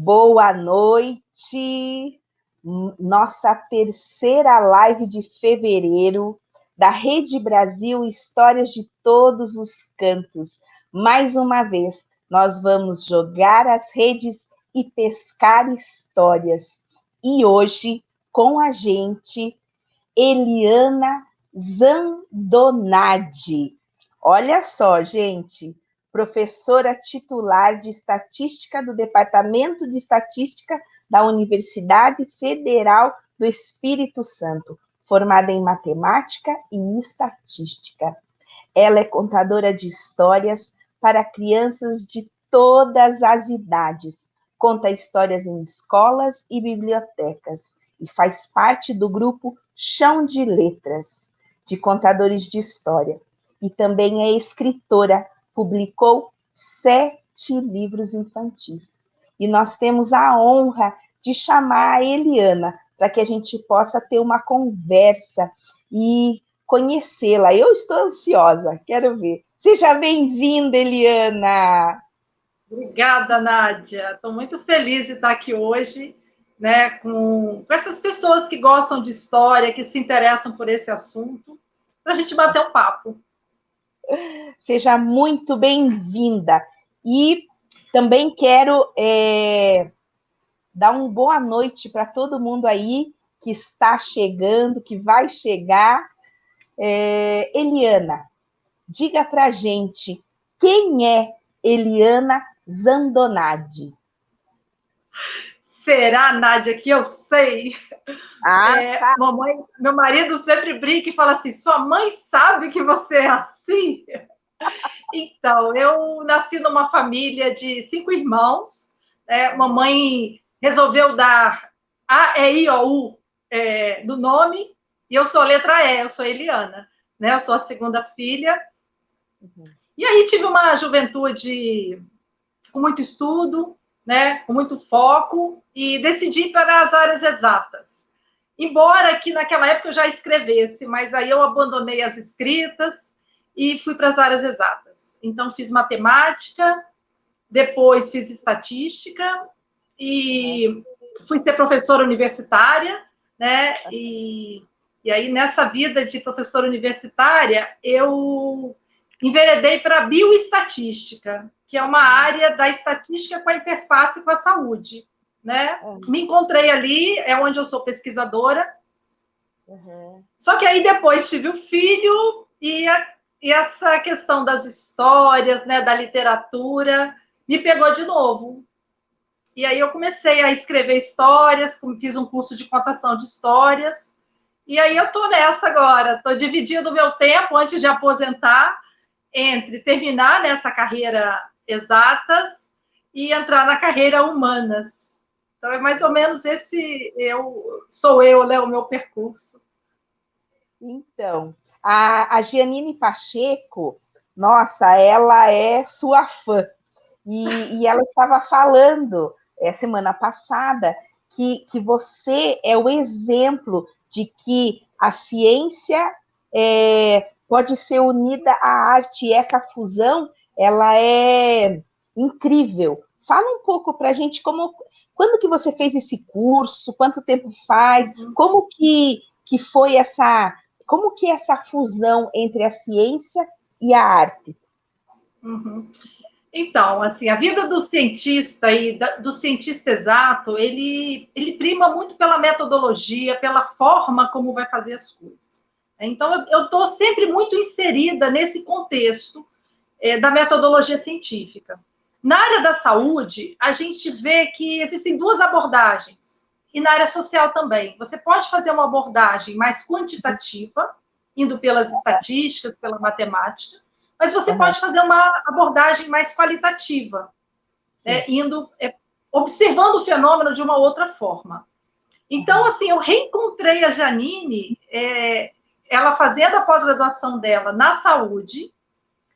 Boa noite, nossa terceira live de fevereiro da Rede Brasil Histórias de Todos os Cantos. Mais uma vez, nós vamos jogar as redes e pescar histórias. E hoje, com a gente, Eliana Zandonadi. Olha só, gente, professora titular de Estatística do Departamento de Estatística da Universidade Federal do Espírito Santo, formada em Matemática e Estatística. Ela é contadora de histórias para crianças de todas as idades, conta histórias em escolas e bibliotecas e faz parte do grupo Chão de Letras, de contadores de história. E também é escritora, publicou 7 livros infantis. E nós temos a honra de chamar a Eliana para que a gente possa ter uma conversa e conhecê-la. Eu estou ansiosa, quero ver. Seja bem-vinda, Eliana! Obrigada, Nádia. Estou muito feliz de estar aqui hoje, né, com essas pessoas que gostam de história, que se interessam por esse assunto, para a gente bater um papo. Seja muito bem-vinda. E também quero dar uma boa noite para todo mundo aí que está chegando, que vai chegar. Eliana, diga para a gente quem é Eliana Zandonadi. Será, Nádia, que eu sei? Mamãe, meu marido sempre brinca e fala assim, sua mãe sabe que você é assim? Então, eu nasci numa família de 5 irmãos, mamãe resolveu dar A, E, I, O, U do nome, e eu sou a letra E, eu sou Eliana, né? Eu sou a segunda filha. Uhum. E aí tive uma juventude com muito estudo, né? Com muito foco, e decidi para as áreas exatas. Embora que naquela época eu já escrevesse, mas aí eu abandonei as escritas e fui para as áreas exatas. Então, fiz matemática, depois fiz estatística e fui ser professora universitária, né? E aí, nessa vida de professora universitária, eu enveredei para a bioestatística, que é uma área da estatística com a interface com a saúde, né? Me encontrei ali, é onde eu sou pesquisadora. Uhum. Só que aí depois tive o filho e essa questão das histórias, né, da literatura, me pegou de novo. E aí eu comecei a escrever histórias, fiz um curso de contação de histórias, e aí eu estou nessa agora. Estou dividindo o meu tempo antes de aposentar entre terminar nessa carreira exatas e entrar na carreira humanas. Então é mais ou menos esse sou eu, né, o meu percurso. Então, a Gianine Pacheco, nossa, ela é sua fã. E ela estava falando semana passada que você é o exemplo de que a ciência pode ser unida à arte, e essa fusão ela é incrível. Fala um pouco para a gente quando que você fez esse curso, quanto tempo faz, como que foi como que é essa fusão entre a ciência e a arte? Uhum. Então, assim, a vida do cientista e do cientista exato, ele prima muito pela metodologia, pela forma como vai fazer as coisas. Então, eu estou sempre muito inserida nesse contexto da metodologia científica. Na área da saúde, a gente vê que existem 2 abordagens, e na área social também. Você pode fazer uma abordagem mais quantitativa, indo pelas estatísticas, pela matemática, mas você pode fazer uma abordagem mais qualitativa, observando o fenômeno de uma outra forma. Então, assim, eu reencontrei a Janine, ela fazendo a pós-graduação dela na saúde,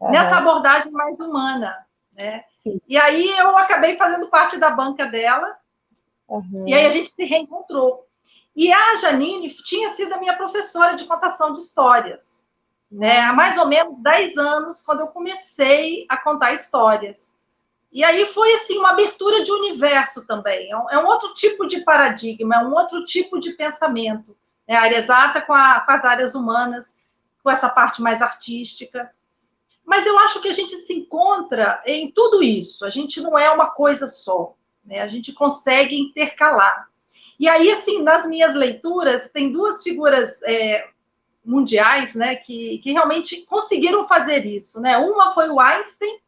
nessa abordagem mais humana, né? E aí eu acabei fazendo parte da banca dela, e aí a gente se reencontrou. E a Janine tinha sido a minha professora de contação de histórias, né? Há mais ou menos 10 anos, quando eu comecei a contar histórias. E aí foi, assim, uma abertura de universo também. É um outro tipo de paradigma, é um outro tipo de pensamento. Né? A área exata com as áreas humanas, com essa parte mais artística. Mas eu acho que a gente se encontra em tudo isso. A gente não é uma coisa só. Né? A gente consegue intercalar. E aí, assim, nas minhas leituras, tem duas figuras mundiais, né, que realmente conseguiram fazer isso. Né? Uma foi o Einstein.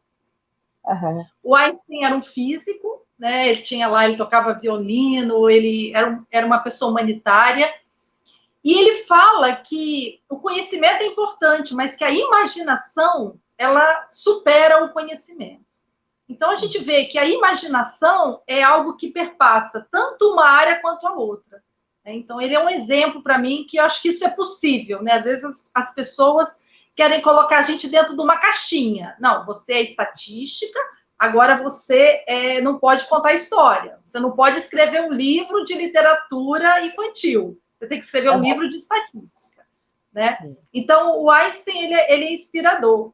Uhum. O Einstein era um físico, né? Ele tocava violino, ele era uma pessoa humanitária. E ele fala que o conhecimento é importante, mas que a imaginação, ela supera o conhecimento. Então, a gente vê que a imaginação é algo que perpassa tanto uma área quanto a outra. Então, ele é um exemplo para mim que eu acho que isso é possível. Né? Às vezes, as pessoas querem colocar a gente dentro de uma caixinha. Não, você é estatística, agora você não pode contar história. Você não pode escrever um livro de literatura infantil. Você tem que escrever um livro de estatística. Né? Então, o Einstein ele é inspirador.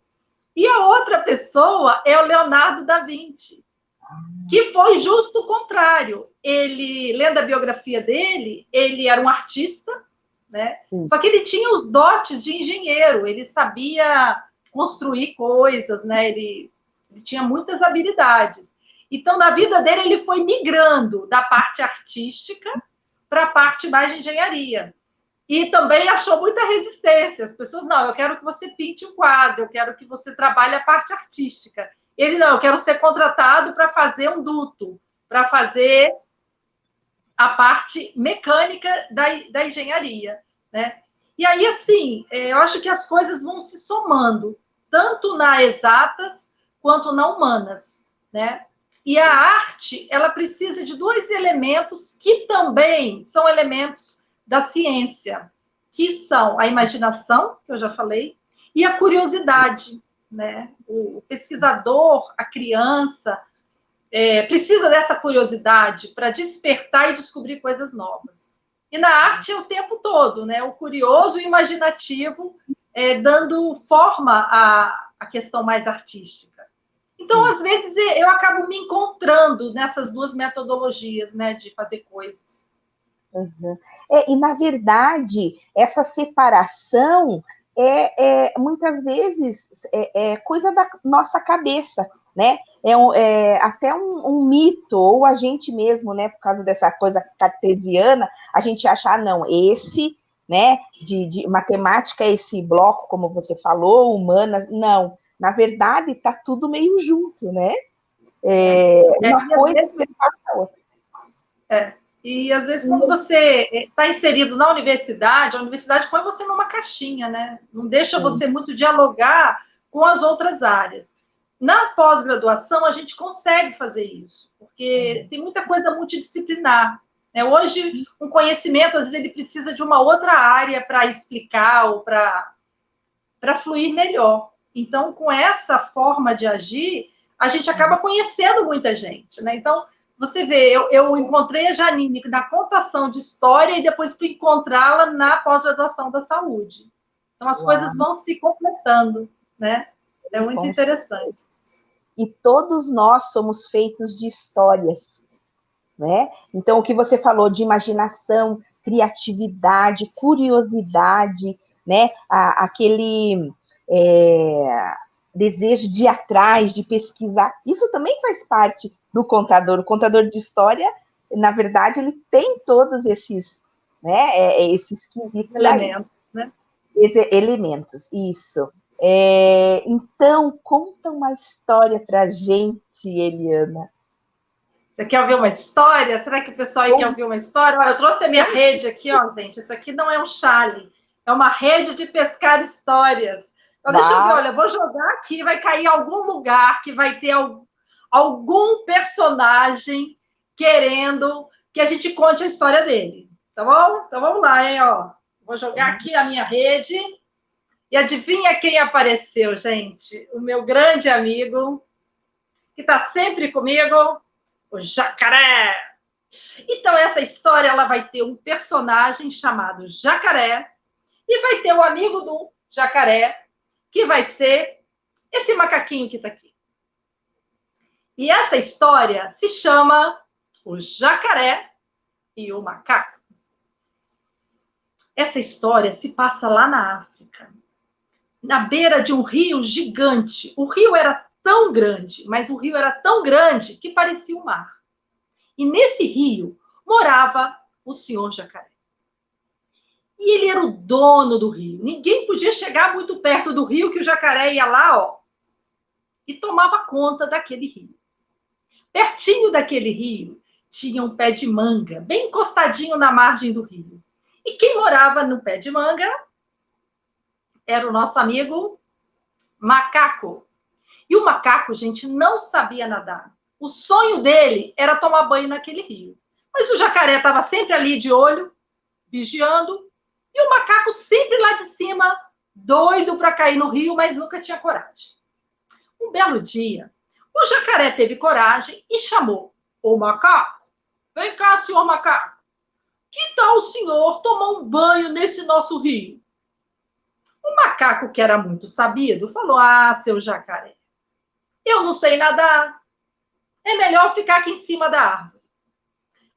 E a outra pessoa é o Leonardo da Vinci, que foi justo o contrário. Ele, lendo a biografia dele, ele era um artista, né? Só que ele tinha os dotes de engenheiro, ele sabia construir coisas, né? Ele tinha muitas habilidades. Então, na vida dele, ele foi migrando da parte artística para a parte mais de engenharia. E também achou muita resistência. As pessoas, não, eu quero que você pinte um quadro, eu quero que você trabalhe a parte artística. Ele, não, eu quero ser contratado para fazer um duto, para fazer a parte mecânica da engenharia. Né? E aí, assim, eu acho que as coisas vão se somando, tanto nas exatas quanto na humanas. Né? E a arte, ela precisa de dois elementos que também são elementos da ciência, que são a imaginação, que eu já falei, e a curiosidade. Né? O pesquisador, a criança, precisa dessa curiosidade para despertar e descobrir coisas novas. E na arte é o tempo todo, né? O curioso e o imaginativo dando forma à questão mais artística. Então, às vezes, eu acabo me encontrando nessas duas metodologias, né, de fazer coisas. Uhum. E, na verdade, essa separação muitas vezes é coisa da nossa cabeça, né? Até um mito, ou a gente mesmo, né, por causa dessa coisa cartesiana, a gente acha, não, esse, né, de matemática, esse bloco, como você falou, humanas, não. Na verdade, está tudo meio junto, né? Uma coisa passa a outra. E, às vezes, quando você está inserido na universidade, a universidade põe você numa caixinha, né? Não deixa você muito dialogar com as outras áreas. Na pós-graduação, a gente consegue fazer isso, porque tem muita coisa multidisciplinar. Né? Hoje, um conhecimento, às vezes, ele precisa de uma outra área para explicar ou para fluir melhor. Então, com essa forma de agir, a gente acaba conhecendo muita gente. Né? Então, você vê, eu encontrei a Janine na contação de história e depois fui encontrá-la na pós-graduação da saúde. Então, as coisas vão se completando, né? É muito interessante. E todos nós somos feitos de histórias, né? Então, o que você falou de imaginação, criatividade, curiosidade, né? Aquele desejo de ir atrás, de pesquisar, isso também faz parte do contador. O contador de história, na verdade, ele tem todos esses, né, esses quesitos elementos, né? Elementos, isso. Então, conta uma história para a gente, Eliana. Você quer ouvir uma história? Será que o pessoal aí quer ouvir uma história? Olha, eu trouxe a minha rede aqui, ó, gente. Isso aqui não é um chale, é uma rede de pescar histórias. Então, deixa eu ver, olha, eu vou jogar aqui, vai cair em algum lugar que vai ter algum personagem querendo que a gente conte a história dele. Tá bom? Então vamos lá, hein? Ó. Vou jogar aqui a minha rede. E adivinha quem apareceu, gente? O meu grande amigo, que está sempre comigo, o Jacaré. Então, essa história ela vai ter um personagem chamado Jacaré e vai ter o amigo do Jacaré, que vai ser esse macaquinho que está aqui. E essa história se chama O Jacaré e o Macaco. Essa história se passa lá na África, na beira de um rio gigante. O rio era tão grande, mas o rio era tão grande que parecia um mar. E nesse rio morava o senhor Jacaré. E ele era o dono do rio. Ninguém podia chegar muito perto do rio, que o jacaré ia lá, ó, e tomava conta daquele rio. Pertinho daquele rio tinha um pé de manga, bem encostadinho na margem do rio. E quem morava no pé de manga era o nosso amigo Macaco. E o macaco, gente, não sabia nadar. O sonho dele era tomar banho naquele rio. Mas o jacaré estava sempre ali de olho, vigiando, e o macaco sempre lá de cima, doido para cair no rio, mas nunca tinha coragem. Um belo dia, o jacaré teve coragem e chamou: Ô macaco, vem cá, senhor macaco. Que tal o senhor tomar um banho nesse nosso rio? O macaco, que era muito sabido, falou: Ah, seu jacaré, eu não sei nadar. É melhor ficar aqui em cima da árvore.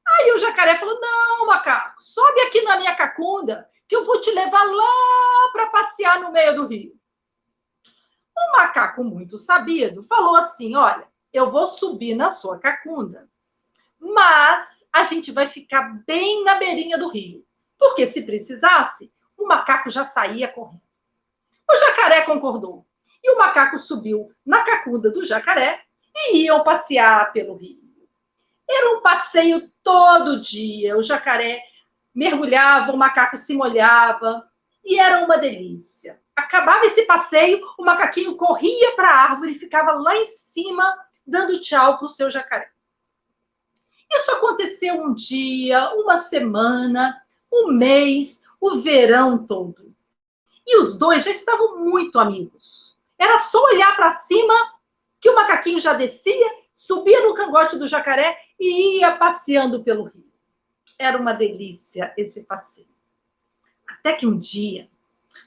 Aí o jacaré falou: Não, macaco, sobe aqui na minha cacunda, que eu vou te levar lá para passear no meio do rio. O macaco, muito sabido, falou assim: Olha, eu vou subir na sua cacunda, mas a gente vai ficar bem na beirinha do rio, porque se precisasse, o macaco já saía correndo. O jacaré concordou. E o macaco subiu na cacunda do jacaré e iam passear pelo rio. Era um passeio todo dia. O jacaré mergulhava, o macaco se molhava e era uma delícia. Acabava esse passeio, o macaquinho corria para a árvore e ficava lá em cima dando tchau para o seu jacaré. Isso aconteceu um dia, uma semana, um mês, o verão todo. E os dois já estavam muito amigos. Era só olhar para cima que o macaquinho já descia, subia no cangote do jacaré e ia passeando pelo rio. Era uma delícia esse passeio. Até que um dia,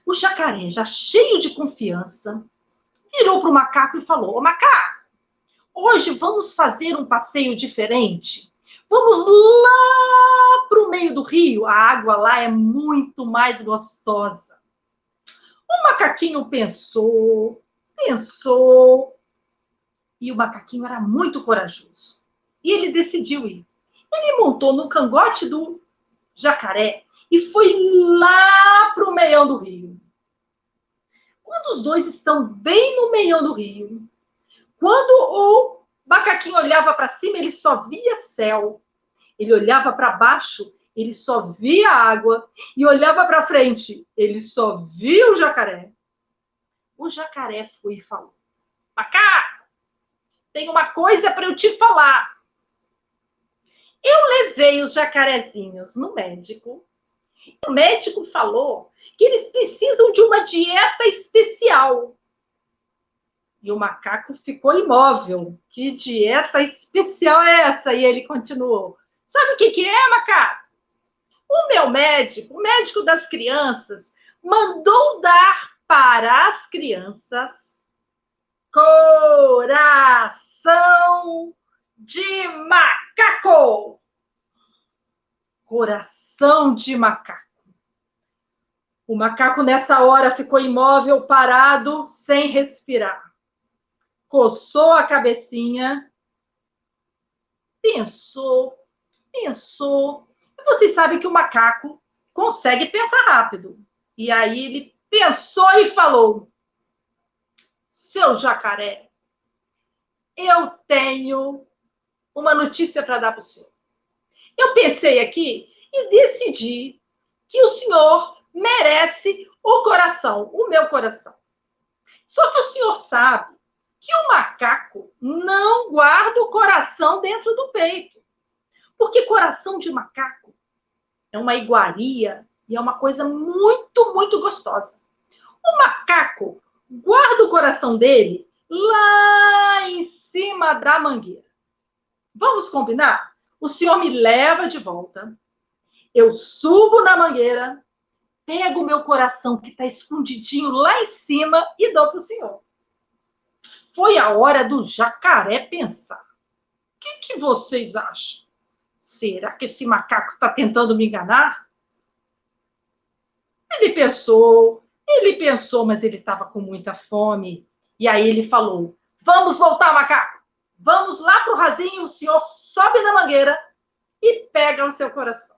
o jacaré, já cheio de confiança, virou para o macaco e falou: Ô macaco, hoje vamos fazer um passeio diferente. Vamos lá para o meio do rio. A água lá é muito mais gostosa. O macaquinho pensou, e o macaquinho era muito corajoso. E ele decidiu ir. Ele montou no cangote do jacaré e foi lá para o meião do rio. Quando os dois estão bem no meião do rio, quando o macaquinho olhava para cima, ele só via céu. Ele olhava para baixo, ele só via água. E olhava para frente, ele só via o jacaré. O jacaré foi e falou: Macaco, tem uma coisa para eu te falar. Eu levei os jacarezinhos no médico. O médico falou que eles precisam de uma dieta especial. E o macaco ficou imóvel. Que dieta especial é essa? E ele continuou: Sabe o que é, macaco? O meu médico, o médico das crianças, mandou dar para as crianças coração de macaco. Coração de macaco. O macaco, nessa hora, ficou imóvel, parado, sem respirar. Coçou a cabecinha, pensou. E vocês sabem que o macaco consegue pensar rápido. E aí ele pensou e falou: Seu jacaré, eu tenho uma notícia para dar para o senhor. Eu pensei aqui e decidi que o senhor merece o coração, o meu coração. Só que o senhor sabe que o macaco não guarda o coração dentro do peito. Porque coração de macaco é uma iguaria e é uma coisa muito, muito gostosa. O macaco guarda o coração dele lá em cima da mangueira. Vamos combinar? O senhor me leva de volta. Eu subo na mangueira, pego o meu coração que está escondidinho lá em cima e dou para o senhor. foi a hora do jacaré pensar. O que vocês acham? Será que esse macaco está tentando me enganar? Ele pensou, mas ele estava com muita fome. E aí ele falou, vamos voltar, macaco. Vamos lá para o rasinho, o senhor sobe na mangueira e pega o seu coração.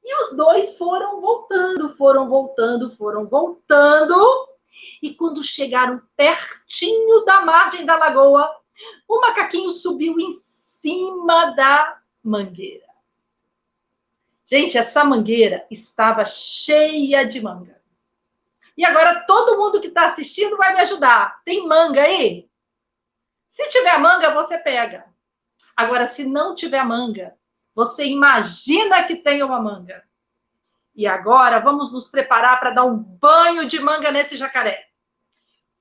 E os dois foram voltando. E quando chegaram pertinho da margem da lagoa, o macaquinho subiu em cima da mangueira. Gente, essa mangueira estava cheia de manga. E agora todo mundo que está assistindo vai me ajudar. Tem manga aí? Se tiver manga, você pega. Agora, se não tiver manga, você imagina que tem uma manga. E agora vamos nos preparar para dar um banho de manga nesse jacaré.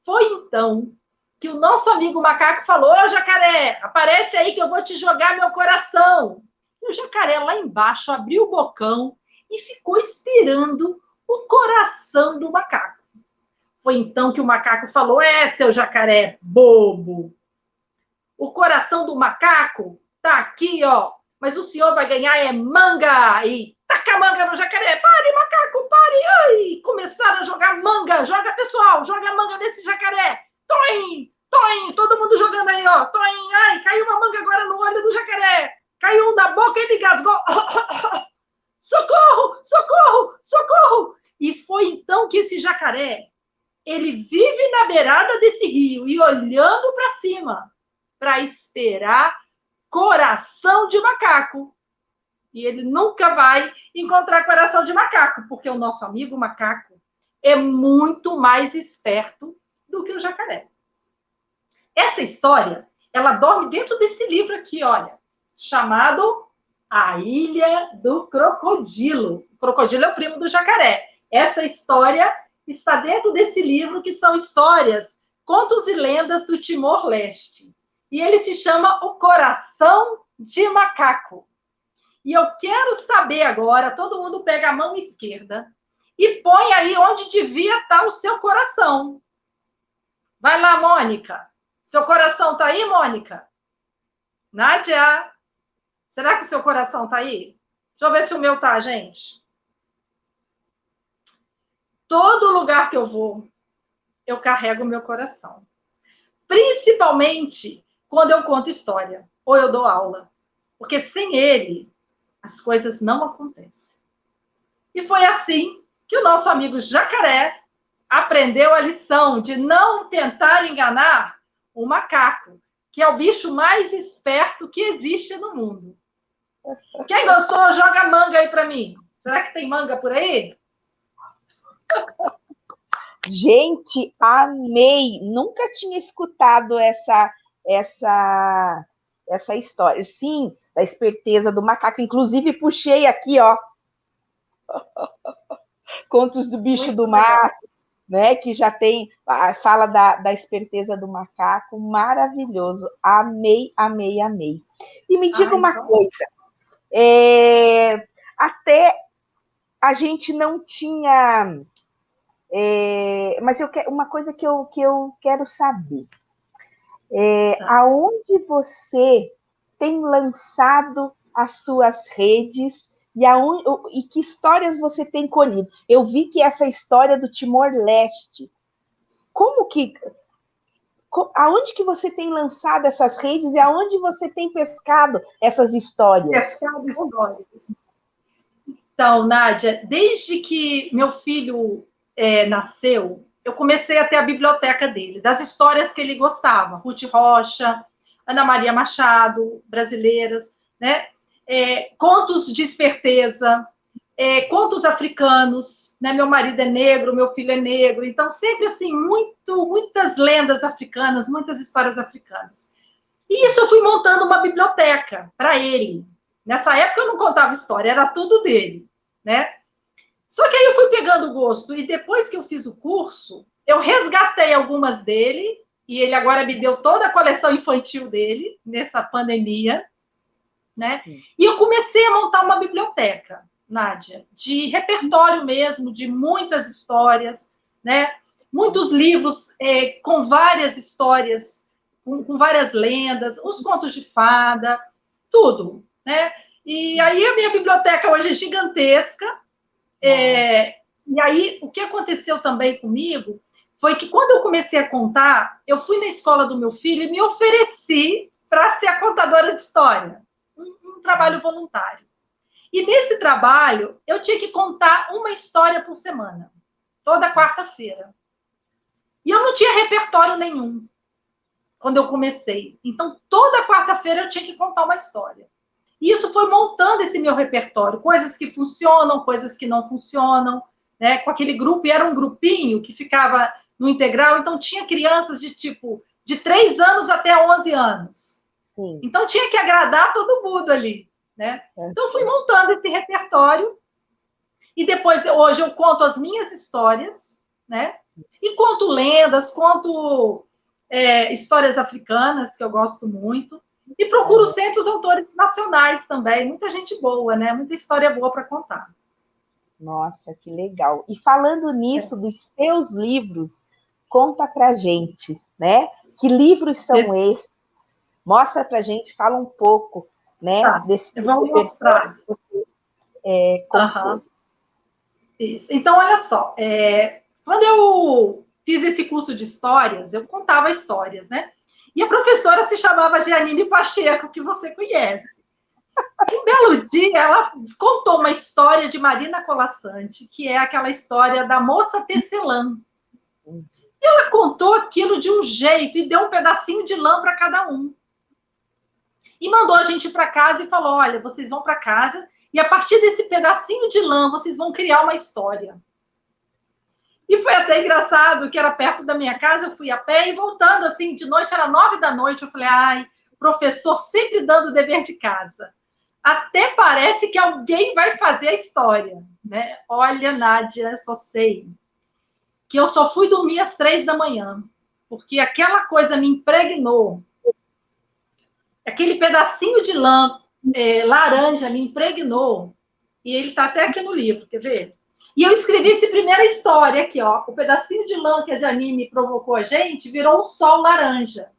Foi então que o nosso amigo macaco falou, ô jacaré, aparece aí que eu vou te jogar meu coração. E o jacaré lá embaixo abriu o bocão e ficou esperando o coração do macaco. Foi então que o macaco falou, seu jacaré bobo, o coração do macaco tá aqui, ó, mas o senhor vai ganhar manga. E taca a manga no jacaré. Pare, macaco, pare. Ai, começaram a jogar manga. Joga, pessoal, joga manga nesse jacaré. Toim, toim, todo mundo jogando aí, ó. Toim, ai, caiu uma manga agora no olho do jacaré. Caiu um na boca e ele gasgou. Socorro, socorro, socorro. E foi então que esse jacaré, ele vive na beirada desse rio e olhando para cima para esperar coração de macaco. E ele nunca vai encontrar coração de macaco, porque o nosso amigo macaco é muito mais esperto do que o jacaré. Essa história, ela dorme dentro desse livro aqui, olha, chamado A Ilha do Crocodilo. O crocodilo é o primo do jacaré. Essa história está dentro desse livro, que são histórias, contos e lendas do Timor-Leste. E ele se chama O Coração de Macaco. E eu quero saber agora, todo mundo pega a mão esquerda e põe aí onde devia estar o seu coração. Vai lá, Mônica. Seu coração está aí, Mônica? Nádia? Será que o seu coração está aí? Deixa eu ver se o meu tá, gente. Todo lugar que eu vou, eu carrego o meu coração. Principalmente quando eu conto história ou eu dou aula. Porque sem ele, as coisas não acontecem. E foi assim que o nosso amigo jacaré aprendeu a lição de não tentar enganar o macaco, que é o bicho mais esperto que existe no mundo. Quem gostou, joga manga aí para mim. Será que tem manga por aí? Gente, amei! Nunca tinha escutado essa história. Sim, da esperteza do macaco. Inclusive, puxei aqui, ó, Contos do Bicho do Mar, né? Que já tem, fala da esperteza do macaco. Maravilhoso. Amei, amei, amei. E me diga uma coisa. Até a gente não tinha... mas uma coisa que eu quero saber. Aonde você tem lançado as suas redes e que histórias você tem colhido? Eu vi que essa história do Timor-Leste, aonde que você tem lançado essas redes e aonde você tem pescado essas histórias? Então, Nádia, desde que meu filho nasceu, eu comecei a ter a biblioteca dele, das histórias que ele gostava. Ruth Rocha, Ana Maria Machado, brasileiras, né? Contos de esperteza, contos africanos, né? Meu marido é negro, meu filho é negro, então sempre assim, muitas lendas africanas, muitas histórias africanas. E isso eu fui montando uma biblioteca para ele. Nessa época eu não contava história, era tudo dele, né? Só que aí eu fui pegando gosto, e depois que eu fiz o curso, eu resgatei algumas dele, e ele agora me deu toda a coleção infantil dele, nessa pandemia, né? E eu comecei a montar uma biblioteca, Nádia, de repertório mesmo, de muitas histórias, né? Muitos livros com várias histórias com várias lendas, os contos de fada, tudo, né? E aí a minha biblioteca hoje é gigantesca. E aí o que aconteceu também comigo foi que quando eu comecei a contar, eu fui na escola do meu filho e me ofereci para ser a contadora de história. Um trabalho voluntário. E nesse trabalho, eu tinha que contar uma história por semana, toda quarta-feira. E eu não tinha repertório nenhum quando eu comecei. Então, toda quarta-feira eu tinha que contar uma história. E isso foi montando esse meu repertório, coisas que funcionam, coisas que não funcionam, né? Com aquele grupo, e era um grupinho que ficava no integral, então tinha crianças de 3 anos até 11 anos. Sim. Então tinha que agradar todo mundo ali, né? Então fui montando esse repertório e depois hoje eu conto as minhas histórias, né? E conto lendas, conto histórias africanas que eu gosto muito e procuro sempre os autores nacionais também, muita gente boa, né? Muita história boa para contar. Nossa, que legal. E falando nisso, dos seus livros, conta pra gente, né? Que livros são esses? Mostra pra gente, fala um pouco, né? Tá, desse eu vou mostrar. Que você compôs. Isso. Então, olha só, quando eu fiz esse curso de histórias, eu contava histórias, né? E a professora se chamava Giannini Pacheco, que você conhece. Um belo dia, ela contou uma história de Marina Colasanti, que é aquela história da moça tecelã. E ela contou aquilo de um jeito e deu um pedacinho de lã para cada um. E mandou a gente para casa e falou, olha, vocês vão para casa e a partir desse pedacinho de lã, vocês vão criar uma história. E foi até engraçado, que era perto da minha casa, eu fui a pé e voltando, assim, de noite, era 9 da noite, eu falei, ai, professor sempre dando dever de casa. Até parece que alguém vai fazer a história, né? Olha, Nádia, só sei que eu só fui dormir às 3 da manhã, porque aquela coisa me impregnou. Aquele pedacinho de lã laranja me impregnou, e ele está até aqui no livro, quer ver? E eu escrevi essa primeira história aqui, ó. O pedacinho de lã que a Janine provocou a gente virou um sol laranja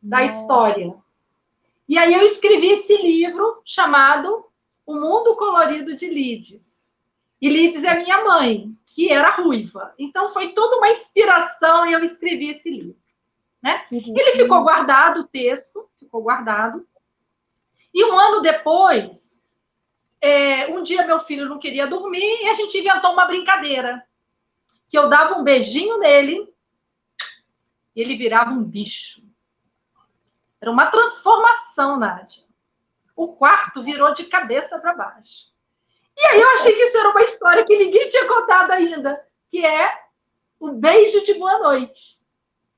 da história. E aí eu escrevi esse livro chamado O Mundo Colorido de Lides. E Lides é minha mãe, que era ruiva. Então foi toda uma inspiração e eu escrevi esse livro. Né? Ele ficou guardado, o texto ficou guardado. E um ano depois, um dia meu filho não queria dormir e a gente inventou uma brincadeira. Que eu dava um beijinho nele e ele virava um bicho. Era uma transformação, Nádia. O quarto virou de cabeça para baixo. E aí eu achei que isso era uma história que ninguém tinha contado ainda, que é o beijo de boa noite.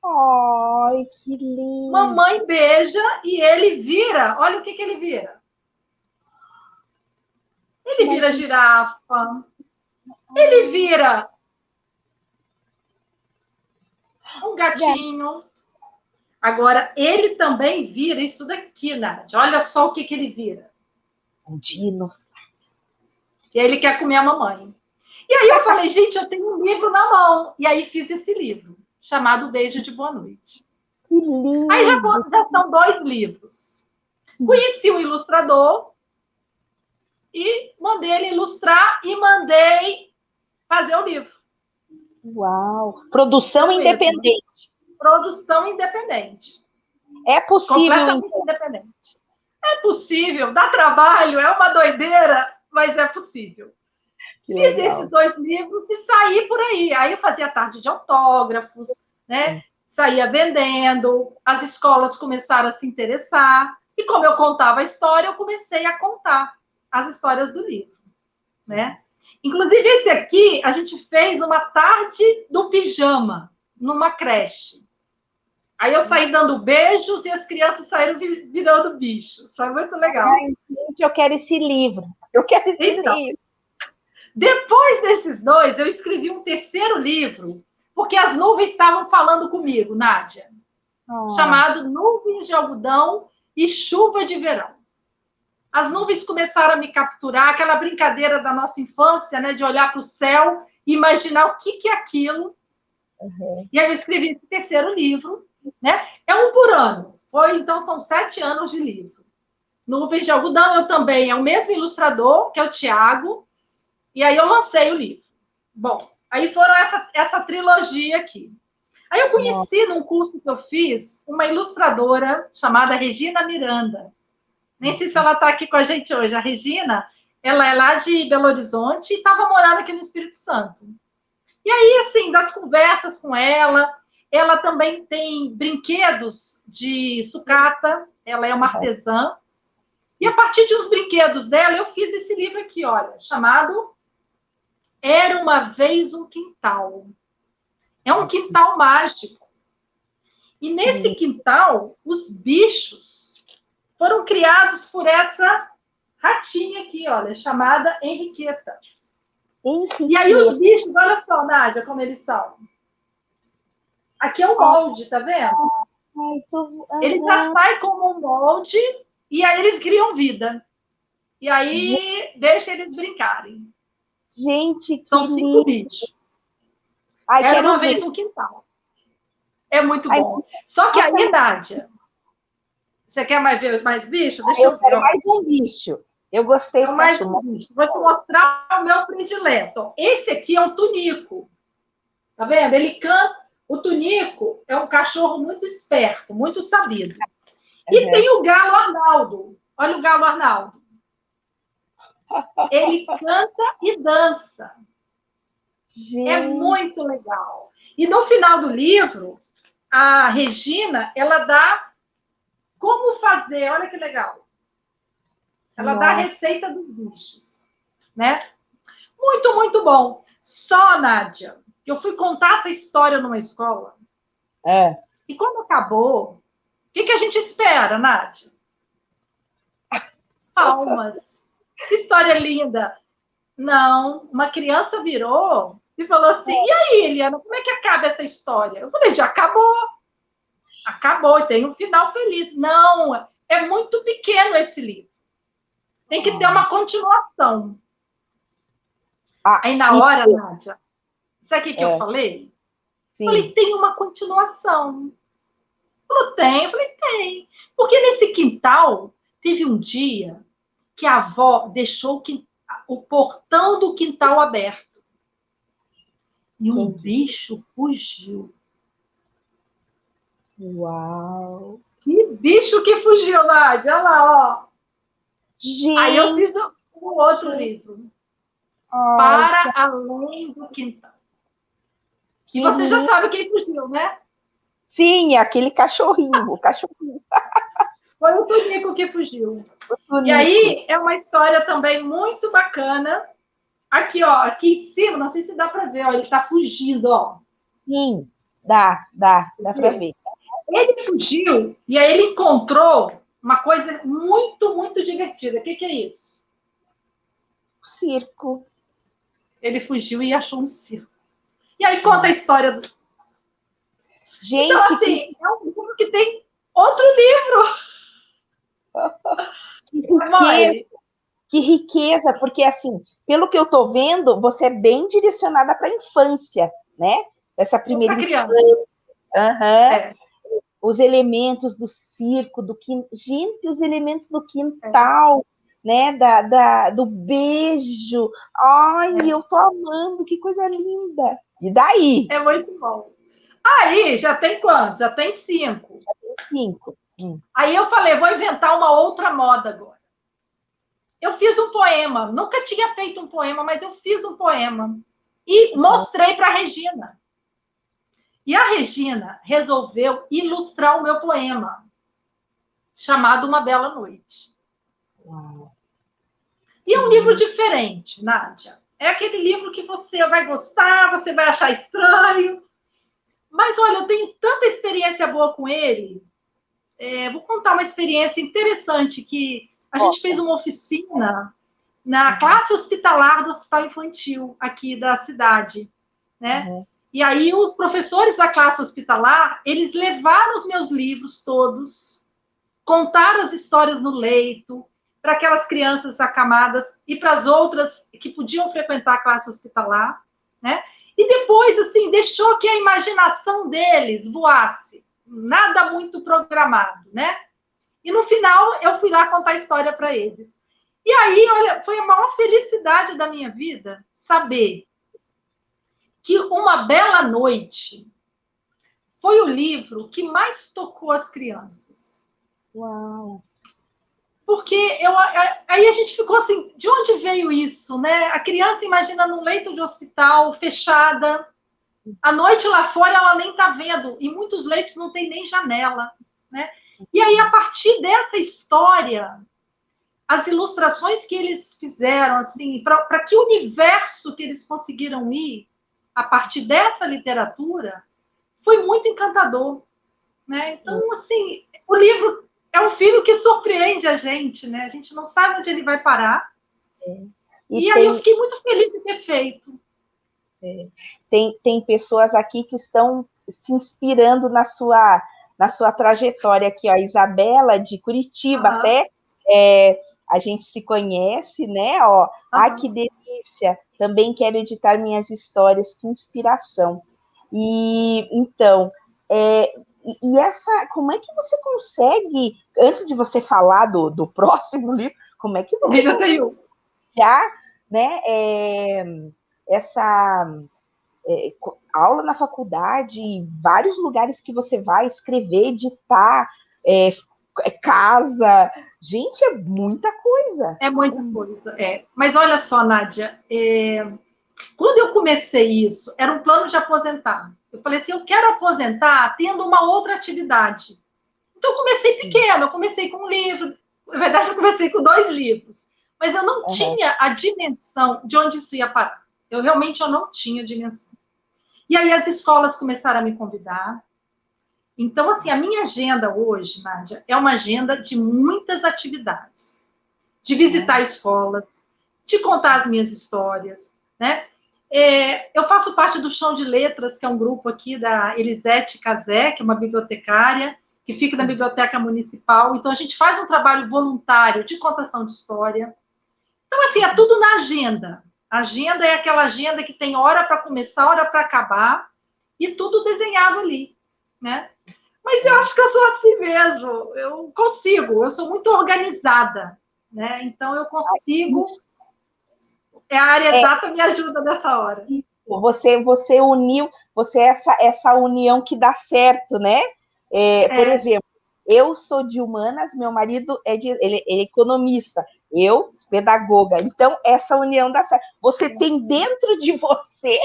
Ai, que lindo! Mamãe beija e ele vira. Olha o que ele vira. Ele vira girafa. Ele vira um gatinho. Agora, ele também vira isso daqui, Nádia. Olha só o que ele vira. Um dinossauro. E aí ele quer comer a mamãe. E aí eu falei, gente, eu tenho um livro na mão. E aí fiz esse livro, chamado Beijo de Boa Noite. Que lindo! Aí já são 2 livros. Conheci o ilustrador e mandei ele ilustrar e mandei fazer o livro. Uau! Produção independente. Produção independente. É possível, completamente independente. É possível, dá trabalho, é uma doideira, mas é possível. Fiz esses 2 livros e saí por aí. Aí eu fazia tarde de autógrafos, né? Saía vendendo, as escolas começaram a se interessar. E como eu contava a história, eu comecei a contar as histórias do livro, né? Inclusive, esse aqui, a gente fez uma tarde do pijama, numa creche. Aí eu saí dando beijos e as crianças saíram virando bichos. Foi muito legal. Ai, gente, eu quero esse livro. Eu quero esse livro. Depois desses 2, eu escrevi um terceiro livro, porque as nuvens estavam falando comigo, Nádia, chamado Nuvens de Algodão e Chuva de Verão. As nuvens começaram a me capturar, aquela brincadeira da nossa infância, né, de olhar para o céu e imaginar o que é aquilo. E aí eu escrevi esse terceiro livro, né? É um por ano. Então, são 7 anos de livro. Nuvens de Algodão, eu também, é o mesmo ilustrador, que é o Tiago, e aí eu lancei o livro. Bom, aí foram essa trilogia aqui. Aí eu conheci, num curso que eu fiz, uma ilustradora chamada Regina Miranda. Nem sei se ela está aqui com a gente hoje. A Regina, ela é lá de Belo Horizonte e estava morando aqui no Espírito Santo. E aí, assim, das conversas com ela também tem brinquedos de sucata, ela é uma artesã. E a partir de uns brinquedos dela, eu fiz esse livro aqui, olha, chamado Era uma Vez um Quintal. É um quintal mágico. E nesse quintal, os bichos foram criados por essa ratinha aqui, olha, chamada Henriqueta. E aí os bichos, olha só, Nádia, como eles são. Aqui é um molde, tá vendo? Ele já sai como um molde e aí eles criam vida. E aí deixa eles brincarem. Gente, que são 5 bichos. Era uma vez um quintal. É muito bom. Só que aí, Nádia, você quer ver mais bichos? Deixa eu ver. Quero mais um bicho. Eu gostei do mais um bicho. Vou te mostrar o meu predileto. Esse aqui é o tunico. Tá vendo? Ele canta. O tunico é um cachorro muito esperto, muito sabido. E tem o galo Arnaldo. Olha o galo Arnaldo. Ele canta e dança. Gente. É muito legal. E no final do livro, a Regina, ela dá como fazer. Olha que legal. Ela dá a receita dos bichos, né? Muito, muito bom. Só, Nádia, eu fui contar essa história numa escola. E quando acabou, o que a gente espera, Nádia? Palmas. Que história linda. Não, uma criança virou e falou assim, e aí, Eliana, como é que acaba essa história? Eu falei, já acabou. Acabou, tem um final feliz. Não, é muito pequeno esse livro. Tem que ter uma continuação. Aí, na hora, Nádia, sabe o que eu falei? Sim. Falei, tem uma continuação. Falou, tem? Eu falei, tem. Porque nesse quintal, teve um dia que a avó deixou o portão do quintal aberto. E um bicho fugiu. Uau! Que bicho que fugiu, Nádia? Olha lá, ó. Gente. Aí eu fiz um outro livro. Para Além do Quintal. E você já sabe quem fugiu, né? Sim, aquele cachorrinho, o cachorrinho. Foi o Tunico que fugiu. E aí é uma história também muito bacana. Aqui, ó, aqui em cima, não sei se dá para ver, ó, ele está fugindo, ó. Sim, dá para ver. Ele fugiu e aí ele encontrou uma coisa muito, muito divertida. O que é isso? O circo. Ele fugiu e achou um circo. E aí conta a história do circo. Gente, então, assim, é um livro que tem outro livro. Que riqueza, porque assim, pelo que eu tô vendo, você é bem direcionada para a infância, né? Essa primeira infância. Os elementos do circo, gente, os elementos do quintal, né? Do beijo. Ai, eu tô amando, que coisa linda. E daí? É muito bom. Aí, já tem quantos? Já tem 5. Já tem 5. Aí eu falei, vou inventar uma outra moda agora. Eu fiz um poema. Nunca tinha feito um poema, mas eu fiz um poema. E mostrei para a Regina. E a Regina resolveu ilustrar o meu poema, chamado Uma Bela Noite. E é um livro diferente, Nádia. É aquele livro que você vai gostar, você vai achar estranho. Mas, olha, eu tenho tanta experiência boa com ele. Vou contar uma experiência interessante que a gente fez uma oficina na classe hospitalar do Hospital Infantil aqui da cidade, né? E aí os professores da classe hospitalar, eles levaram os meus livros todos, contaram as histórias no leito, para aquelas crianças acamadas e para as outras que podiam frequentar a classe hospitalar, né? E depois, assim, deixou que a imaginação deles voasse. nada muito programado, né? E no final, eu fui lá contar a história para eles. E aí, olha, foi a maior felicidade da minha vida saber que Uma Bela Noite foi o livro que mais tocou as crianças. Uau! Porque aí a gente ficou assim, de onde veio isso, né? A criança imagina num leito de hospital, fechada, à noite lá fora ela nem está vendo, e muitos leitos não tem nem janela, né? E aí, a partir dessa história, as ilustrações que eles fizeram, assim, para que universo que eles conseguiram ir a partir dessa literatura, foi muito encantador, né? Então, assim, o livro é um filho que surpreende a gente, né? A gente não sabe onde ele vai parar. E aí eu fiquei muito feliz de ter feito. Tem pessoas aqui que estão se inspirando na sua trajetória aqui, ó, a Isabela de Curitiba, até a gente se conhece, né? Ó, ai, que delícia! Também quero editar minhas histórias, que inspiração. E então, e essa, como é que você consegue, antes de você falar do próximo livro, como é que você consegue criar, né, essa aula na faculdade, vários lugares que você vai escrever, editar, casa, gente, é muita coisa. É muita coisa, Mas olha só, Nádia, quando eu comecei isso, era um plano de aposentar. Eu falei assim, eu quero aposentar tendo uma outra atividade. Então, eu comecei pequeno, eu comecei com um livro, na verdade, eu comecei com 2 livros, mas eu não tinha a dimensão de onde isso ia parar. Eu não tinha dimensão. E aí as escolas começaram a me convidar. Então, assim, a minha agenda hoje, Nádia, é uma agenda de muitas atividades. De visitar escolas, de contar as minhas histórias, né? Eu faço parte do Chão de Letras, que é um grupo aqui da Elisete Cazé, que é uma bibliotecária, que fica na Biblioteca Municipal. Então, a gente faz um trabalho voluntário de contação de história. Então, assim, é tudo na agenda. A agenda é aquela agenda que tem hora para começar, hora para acabar, e tudo desenhado ali, né? Mas eu acho que eu sou assim mesmo. Eu consigo, eu sou muito organizada, né? Então, eu consigo. A área exata me ajuda nessa hora. Você uniu, essa união que dá certo, né? Por exemplo, eu sou de humanas, meu marido ele é economista, eu pedagoga. Então, essa união dá certo. Você tem dentro de você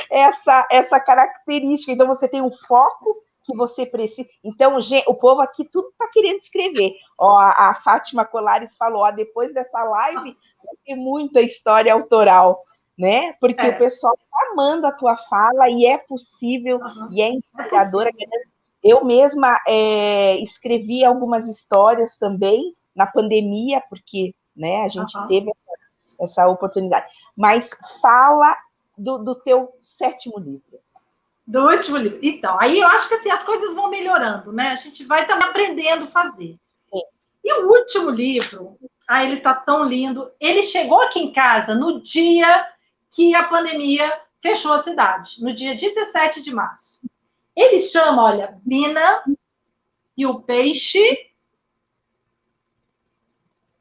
essa característica. Então, você tem um foco que você precisa. Então, o povo aqui tudo está querendo escrever. Ó, a Fátima Colares falou, ó, depois dessa live, vai ter muita história autoral, né? Porque o pessoal está amando a tua fala e é possível, e é inspiradora. Eu mesma escrevi algumas histórias também na pandemia, porque, né, a gente teve essa oportunidade. Mas fala do teu 7º livro. Do último livro. Então, aí eu acho que assim, as coisas vão melhorando, né? A gente vai também aprendendo a fazer. Sim. E o último livro, ele tá tão lindo. Ele chegou aqui em casa no dia que a pandemia fechou a cidade, no dia 17 de março. Ele chama, olha, Bina e o Peixe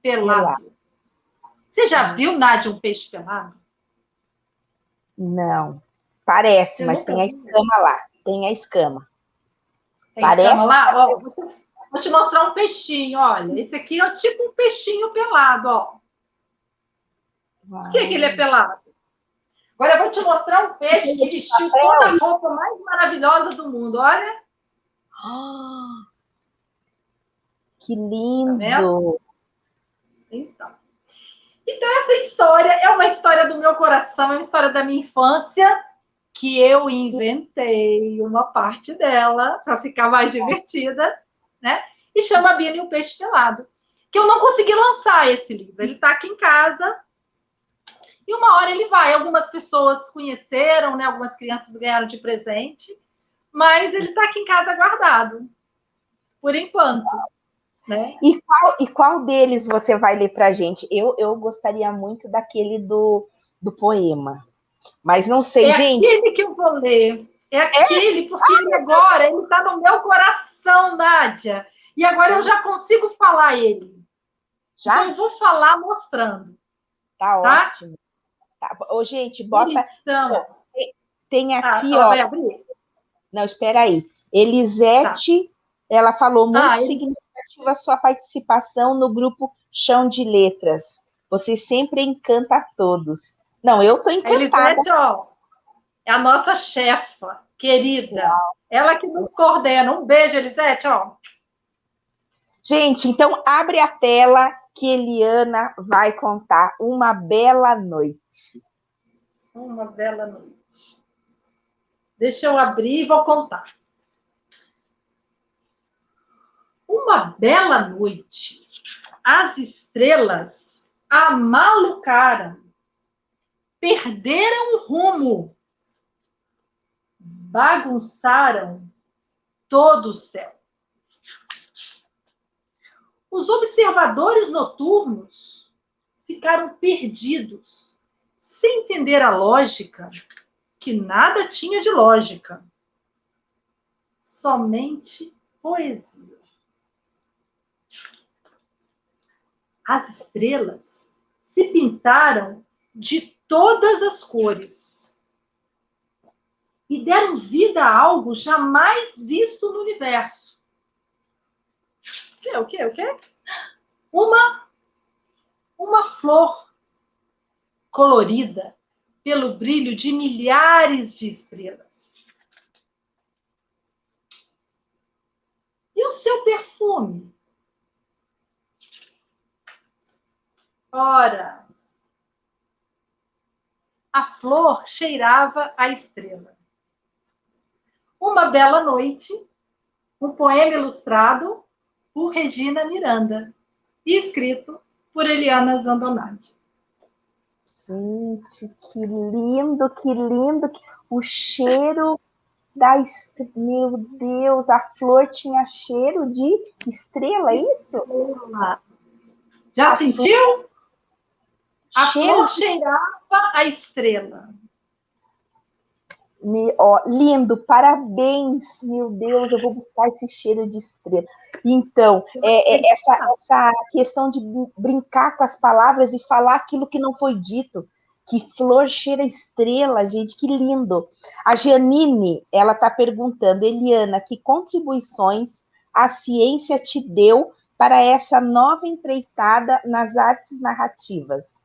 Pelado. Você já viu, Nádia, um peixe pelado? Não. Parece, mas tem a escama lá. Tem a escama. Tem a escama lá? Ó, vou te mostrar um peixinho, olha. Esse aqui é tipo um peixinho pelado, ó. Por que ele é pelado? Agora eu vou te mostrar um peixe que vestiu toda a roupa mais maravilhosa do mundo, olha. Que lindo! Tá, então, essa história é uma história do meu coração, é uma história da minha infância, que eu inventei uma parte dela para ficar mais divertida, né? E chama Bina e o Peixe Pelado. Que eu não consegui lançar esse livro. Ele está aqui em casa e uma hora ele vai. Algumas pessoas conheceram, né? Algumas crianças ganharam de presente, mas ele está aqui em casa guardado, por enquanto. Né? E qual deles você vai ler para a gente? Eu gostaria muito daquele do poema, mas não sei, gente. É aquele que eu vou ler. É aquele, porque ele agora, ele está no meu coração, Nádia. E agora eu já consigo falar ele. Já? Então eu vou falar mostrando. Tá ótimo. Tá. Ô, gente, bota... Tem aqui, ó... Vai abrir? Não, espera aí. Elisete, ela falou muito significativa a sua participação no grupo Chão de Letras. Você sempre encanta a todos. Não, eu tô encantada. Elisete, ó, é a nossa chefa, querida. Uau. Ela que nos coordena. Um beijo, Elisete, ó. Gente, então abre a tela que Eliana vai contar Uma Bela Noite. Uma Bela Noite. Deixa eu abrir e vou contar. Uma bela noite, as estrelas amalucaram, perderam o rumo, bagunçaram todo o céu. Os observadores noturnos ficaram perdidos, sem entender a lógica, que nada tinha de lógica. Somente poesia. As estrelas se pintaram de todas as cores e deram vida a algo jamais visto no universo. O quê? Uma flor colorida pelo brilho de milhares de estrelas. E o seu perfume? Ora, a flor cheirava a estrela. Uma bela noite, um poema ilustrado por Regina Miranda e escrito por Eliana Zandonati. Gente, que lindo, que lindo. O cheiro da estrela. Meu Deus, a flor tinha cheiro de estrela, é isso? Já sentiu? A flor cheirava a estrela. Lindo, parabéns, meu Deus, eu vou buscar esse cheiro de estrela. Então, essa questão de brincar com as palavras e falar aquilo que não foi dito, que flor cheira estrela, gente, que lindo. A Janine, ela está perguntando, Eliana, que contribuições a ciência te deu para essa nova empreitada nas artes narrativas?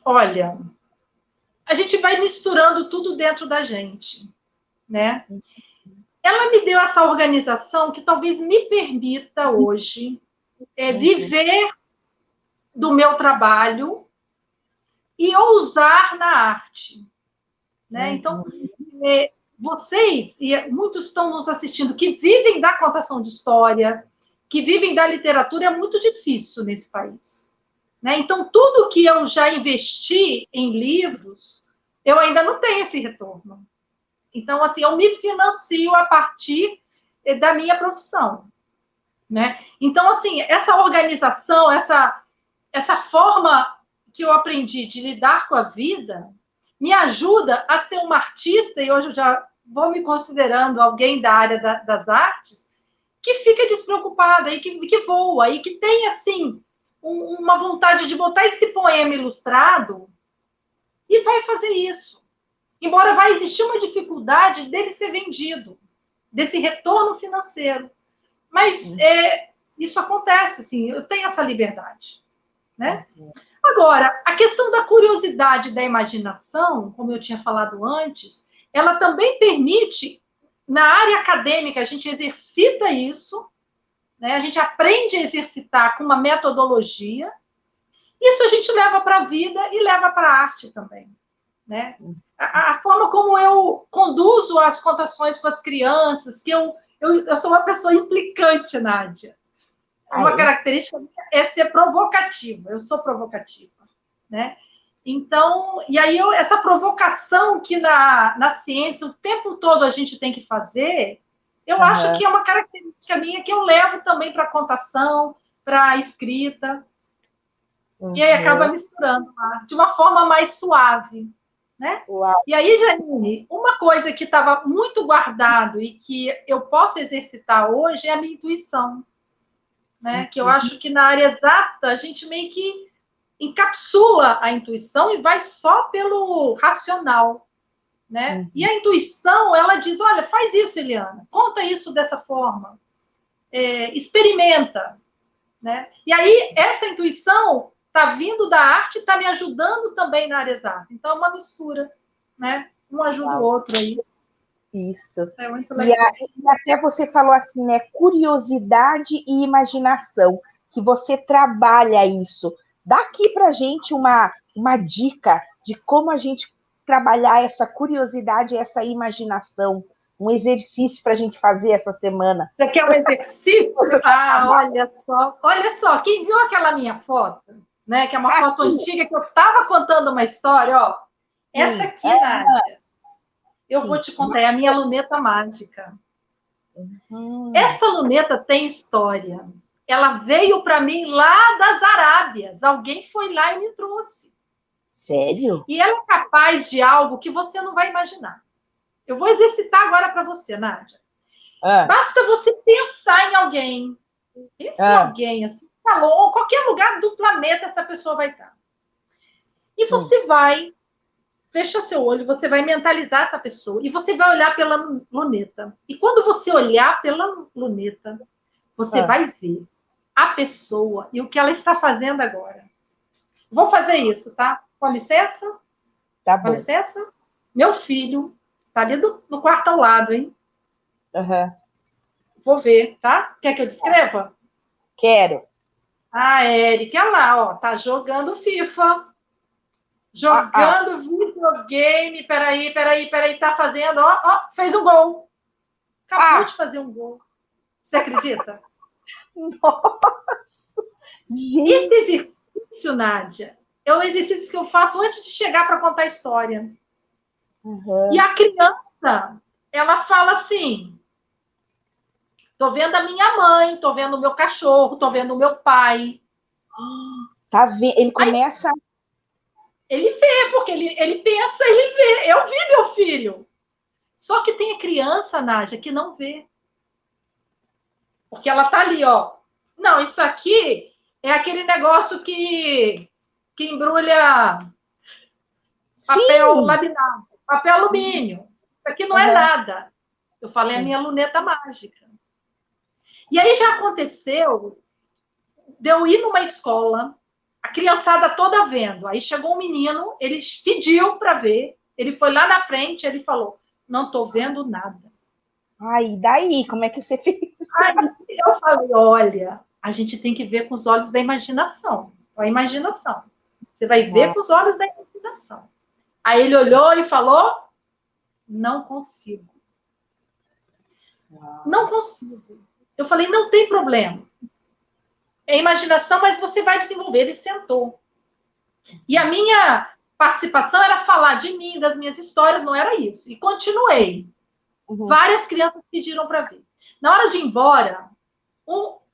Olha, a gente vai misturando tudo dentro da gente, né? Ela me deu essa organização que talvez me permita hoje viver do meu trabalho e ousar na arte, né? Então, vocês, e muitos estão nos assistindo, que vivem da contação de história, que vivem da literatura, é muito difícil nesse país, né? Então, tudo que eu já investi em livros, eu ainda não tenho esse retorno. Então, assim, eu me financio a partir da minha profissão, né? Então, assim, essa organização, essa forma que eu aprendi de lidar com a vida, me ajuda a ser uma artista, e hoje eu já vou me considerando alguém da área das artes, que fica despreocupada, e que voa, e que tem, assim, uma vontade de botar esse poema ilustrado e vai fazer isso. Embora vai existir uma dificuldade dele ser vendido, desse retorno financeiro. Mas isso acontece, assim, eu tenho essa liberdade, né? Agora, a questão da curiosidade, da imaginação, como eu tinha falado antes, ela também permite, na área acadêmica, a gente exercita isso, né? A gente aprende a exercitar com uma metodologia, isso a gente leva para a vida e leva para a arte também, né? A forma como eu conduzo as contações com as crianças, que eu sou uma pessoa implicante, Nádia. Uma característica é ser provocativa. Eu sou provocativa, né? Então, e aí essa provocação que na ciência o tempo todo a gente tem que fazer, eu acho que é uma característica minha que eu levo também para a contação, para a escrita. E aí acaba misturando de uma forma mais suave, né? Uau. E aí, Janine, uma coisa que estava muito guardado e que eu posso exercitar hoje é a minha intuição, né? Que eu acho que na área exata a gente meio que encapsula a intuição e vai só pelo racional, né? E a intuição, ela diz, olha, faz isso, Eliana, conta isso dessa forma, experimenta, né? E aí, essa intuição está vindo da arte e está me ajudando também na área exata. Então, é uma mistura, né? Um ajuda o outro aí. Isso. É muito legal. E até você falou assim, né? Curiosidade e imaginação, que você trabalha isso. Dá aqui pra gente uma dica de como a gente trabalhar essa curiosidade e essa imaginação. Um exercício para a gente fazer essa semana. Você quer um exercício? Olha só, quem viu aquela minha foto, né? Que é uma foto antiga que eu estava contando uma história, ó. Essa aqui, Nádia, eu vou te contar, é a minha luneta mágica. Essa luneta tem história. Ela veio para mim lá das Arábias. Alguém foi lá e me trouxe. Sério? E ela é capaz de algo que você não vai imaginar. Eu vou exercitar agora para você, Nádia. Basta você pensar em alguém. Pense em alguém, assim, falou, qualquer lugar do planeta essa pessoa vai estar. E você vai, fecha seu olho, você vai mentalizar essa pessoa e você vai olhar pela luneta. E quando você olhar pela luneta, você vai ver a pessoa e o que ela está fazendo agora. Vou fazer isso, tá? Com licença? Tá bom. Com licença? Meu filho tá ali no quarto ao lado, hein? Vou ver, tá? Quer que eu descreva? Quero. A Érica, olha lá, ó, tá jogando FIFA. Jogando videogame. Peraí, tá fazendo, ó, fez um gol. Acabou de fazer um gol. Você acredita? Nossa! Gente. Esse exercício, Nádia, é um exercício que eu faço antes de chegar para contar a história. E a criança, ela fala assim, tô vendo a minha mãe, tô vendo o meu cachorro, tô vendo o meu pai. Tá vendo? Ele começa... Ele vê, porque ele pensa, ele vê. Eu vi meu filho. Só que tem a criança, Nádia, que não vê. Porque ela tá ali, ó. Não, isso aqui é aquele negócio que embrulha papel laminado, papel alumínio. Isso aqui não é nada. Eu falei a minha luneta mágica. E aí já aconteceu de eu ir numa escola, a criançada toda vendo. Aí chegou um menino, ele pediu para ver, ele foi lá na frente, ele falou, não estou vendo nada. Ai, daí? Como é que você fez? Aí eu falei, olha, a gente tem que ver com os olhos da imaginação. A imaginação. Você vai ver com os olhos da imaginação. Aí ele olhou e falou, não consigo. Não consigo. Eu falei, não tem problema. É imaginação, mas você vai desenvolver. Ele sentou. E a minha participação era falar de mim, das minhas histórias, não era isso. E continuei. Várias crianças pediram para ver. Na hora de ir embora,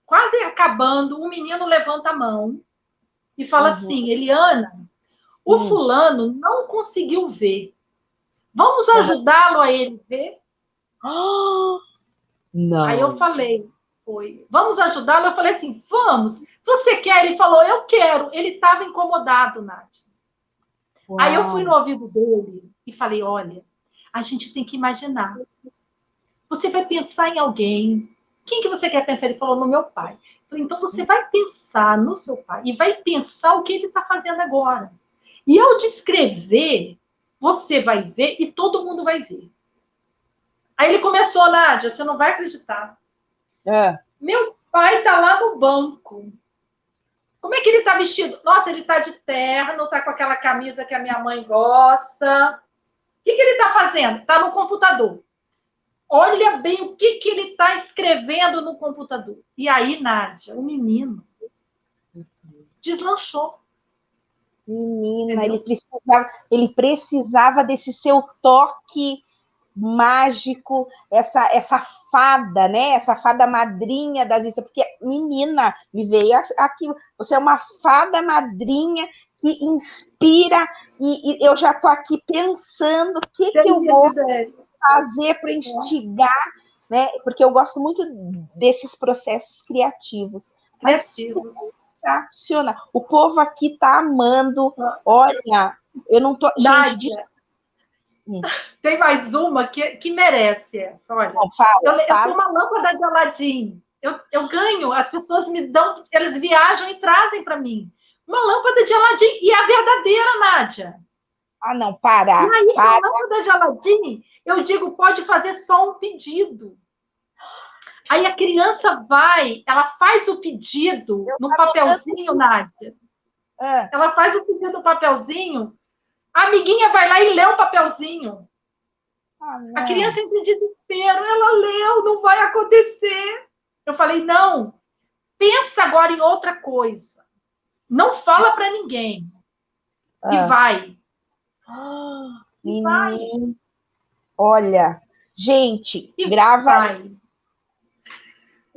quase acabando, um menino levanta a mão e fala assim, Eliana, o fulano não conseguiu ver. Vamos ajudá-lo a ele ver? Não. Aí eu falei, vamos ajudá-lo? Eu falei assim, vamos. Você quer? Ele falou, eu quero. Ele estava incomodado, Nádia. Uau. Aí eu fui no ouvido dele e falei, olha, a gente tem que imaginar. Você vai pensar em alguém. Quem que você quer pensar? Ele falou, no meu pai. Eu falei, então você vai pensar no seu pai e vai pensar o que ele está fazendo agora. E ao descrever, você vai ver e todo mundo vai ver. Aí ele começou, Nádia, você não vai acreditar. Meu pai está lá no banco. Como é que ele está vestido? Nossa, ele está de terno, está com aquela camisa que a minha mãe gosta. O que ele está fazendo? Está no computador. Olha bem o que ele está escrevendo no computador. E aí, Nádia, o menino deslanchou. Menina, ele precisava desse seu toque mágico, essa fada, né? Essa fada madrinha das histórias. Porque, menina, me veio aqui, você é uma fada madrinha que inspira, e eu já estou aqui pensando o que eu vou fazer para instigar, né? Porque eu gosto muito desses processos criativos. Sensacional. O povo aqui está amando. Olha, eu não tô... Gente, tem mais uma que merece essa. Olha, não, eu sou uma lâmpada de Aladim. Eu ganho, as pessoas me dão, elas viajam e trazem para mim. Uma lâmpada de Aladim, e a verdadeira, Nádia. Ah, não, para. E aí, a lâmpada de Aladim, eu digo, pode fazer só um pedido. Aí a criança vai, ela faz o pedido no papelzinho, Nádia. Ela faz o pedido no papelzinho, a amiguinha vai lá e lê o papelzinho. A criança entra em desespero, ela leu, não vai acontecer. Eu falei, não, pensa agora em outra coisa. Não fala para ninguém. E vai. E vai. Olha, gente, grava aí.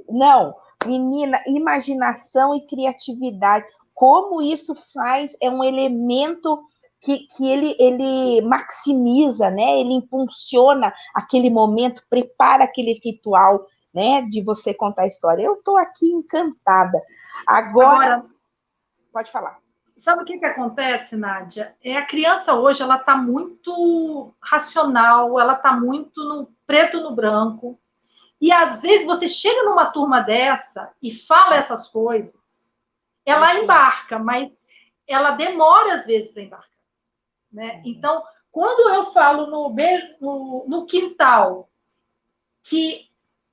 Não, menina, imaginação e criatividade. Como isso faz, é um elemento que ele maximiza, né? Ele impulsiona aquele momento, prepara aquele ritual, né? De você contar a história. Eu estou aqui encantada. Agora, pode falar. Sabe o que acontece, Nádia? A criança hoje, ela está muito racional, ela está muito no preto no branco. E, às vezes, você chega numa turma dessa e fala essas coisas, ela embarca, mas ela demora, às vezes, para embarcar. Né? Então, quando eu falo no quintal que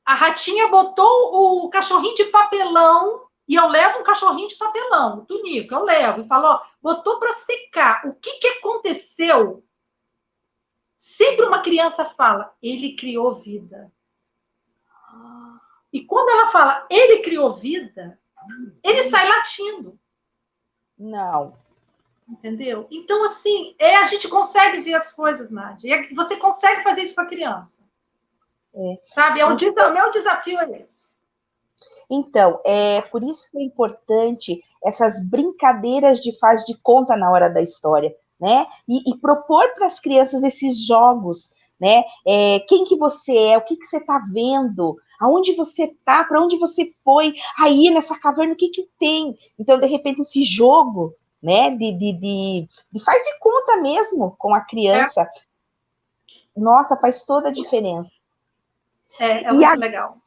a ratinha botou o cachorrinho de papelão, e eu levo um cachorrinho de papelão, o Tunico, eu levo, e falo, ó, botou para secar. O que aconteceu? Sempre uma criança fala, ele criou vida. E quando ela fala, ele criou vida, ele sai latindo. Não. Entendeu? Então, assim, a gente consegue ver as coisas, Nádia. E você consegue fazer isso com a criança. Sabe? O meu desafio é esse. Então, por isso que é importante essas brincadeiras de faz de conta na hora da história, né? E propor para as crianças esses jogos, né? Quem que você é? O que você está vendo? Aonde você está? Para onde você foi? Aí, nessa caverna, o que tem? Então, de repente, esse jogo, né? De faz de conta mesmo com a criança. Nossa, faz toda a diferença. Muito legal.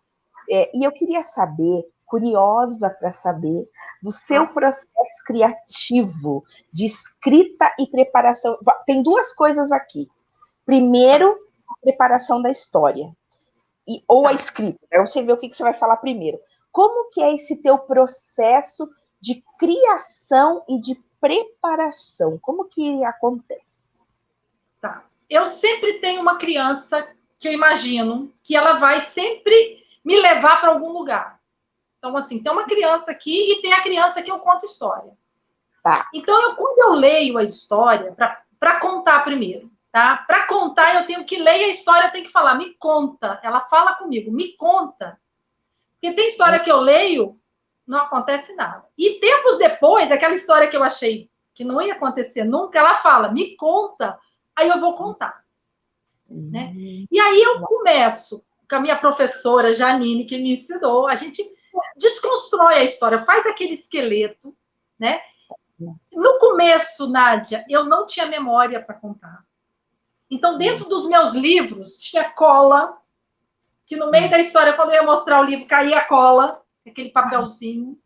E eu queria saber, curiosa para saber, do seu processo criativo de escrita e preparação. Tem duas coisas aqui. Primeiro, a preparação da história. Ou a escrita. Aí você vê o que você vai falar primeiro. Como que é esse teu processo de criação e de preparação? Como que acontece? Tá. Eu sempre tenho uma criança que eu imagino que ela vai sempre me levar para algum lugar. Então, assim, tem uma criança aqui e tem a criança que eu conto história. Tá. Então, quando eu leio a história, para contar primeiro, tá? Para contar, eu tenho que ler a história, tem que falar, me conta. Ela fala comigo, me conta. Porque tem história que eu leio, não acontece nada. E tempos depois, aquela história que eu achei que não ia acontecer nunca, ela fala, me conta, aí eu vou contar. Né? E aí eu começo com a minha professora Janine, que me ensinou, a gente desconstrói a história, faz aquele esqueleto, né? No começo, Nádia, eu não tinha memória para contar. Então, dentro dos meus livros, tinha cola, que no meio da história, quando eu ia mostrar o livro, caía cola, aquele papelzinho.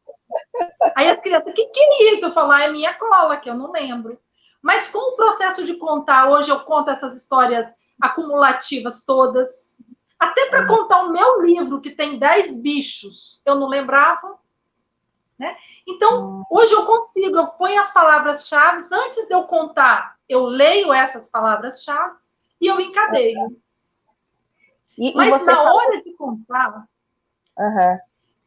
Aí as crianças, o que é isso? Eu falo, é minha cola, que eu não lembro. Mas com o processo de contar, hoje eu conto essas histórias acumulativas todas. Até para contar o meu livro, que tem 10 bichos, eu não lembrava. Né? Então, hoje eu consigo, eu ponho as palavras-chave, antes de eu contar, eu leio essas palavras-chave e eu encadeio. Mas na hora de contar,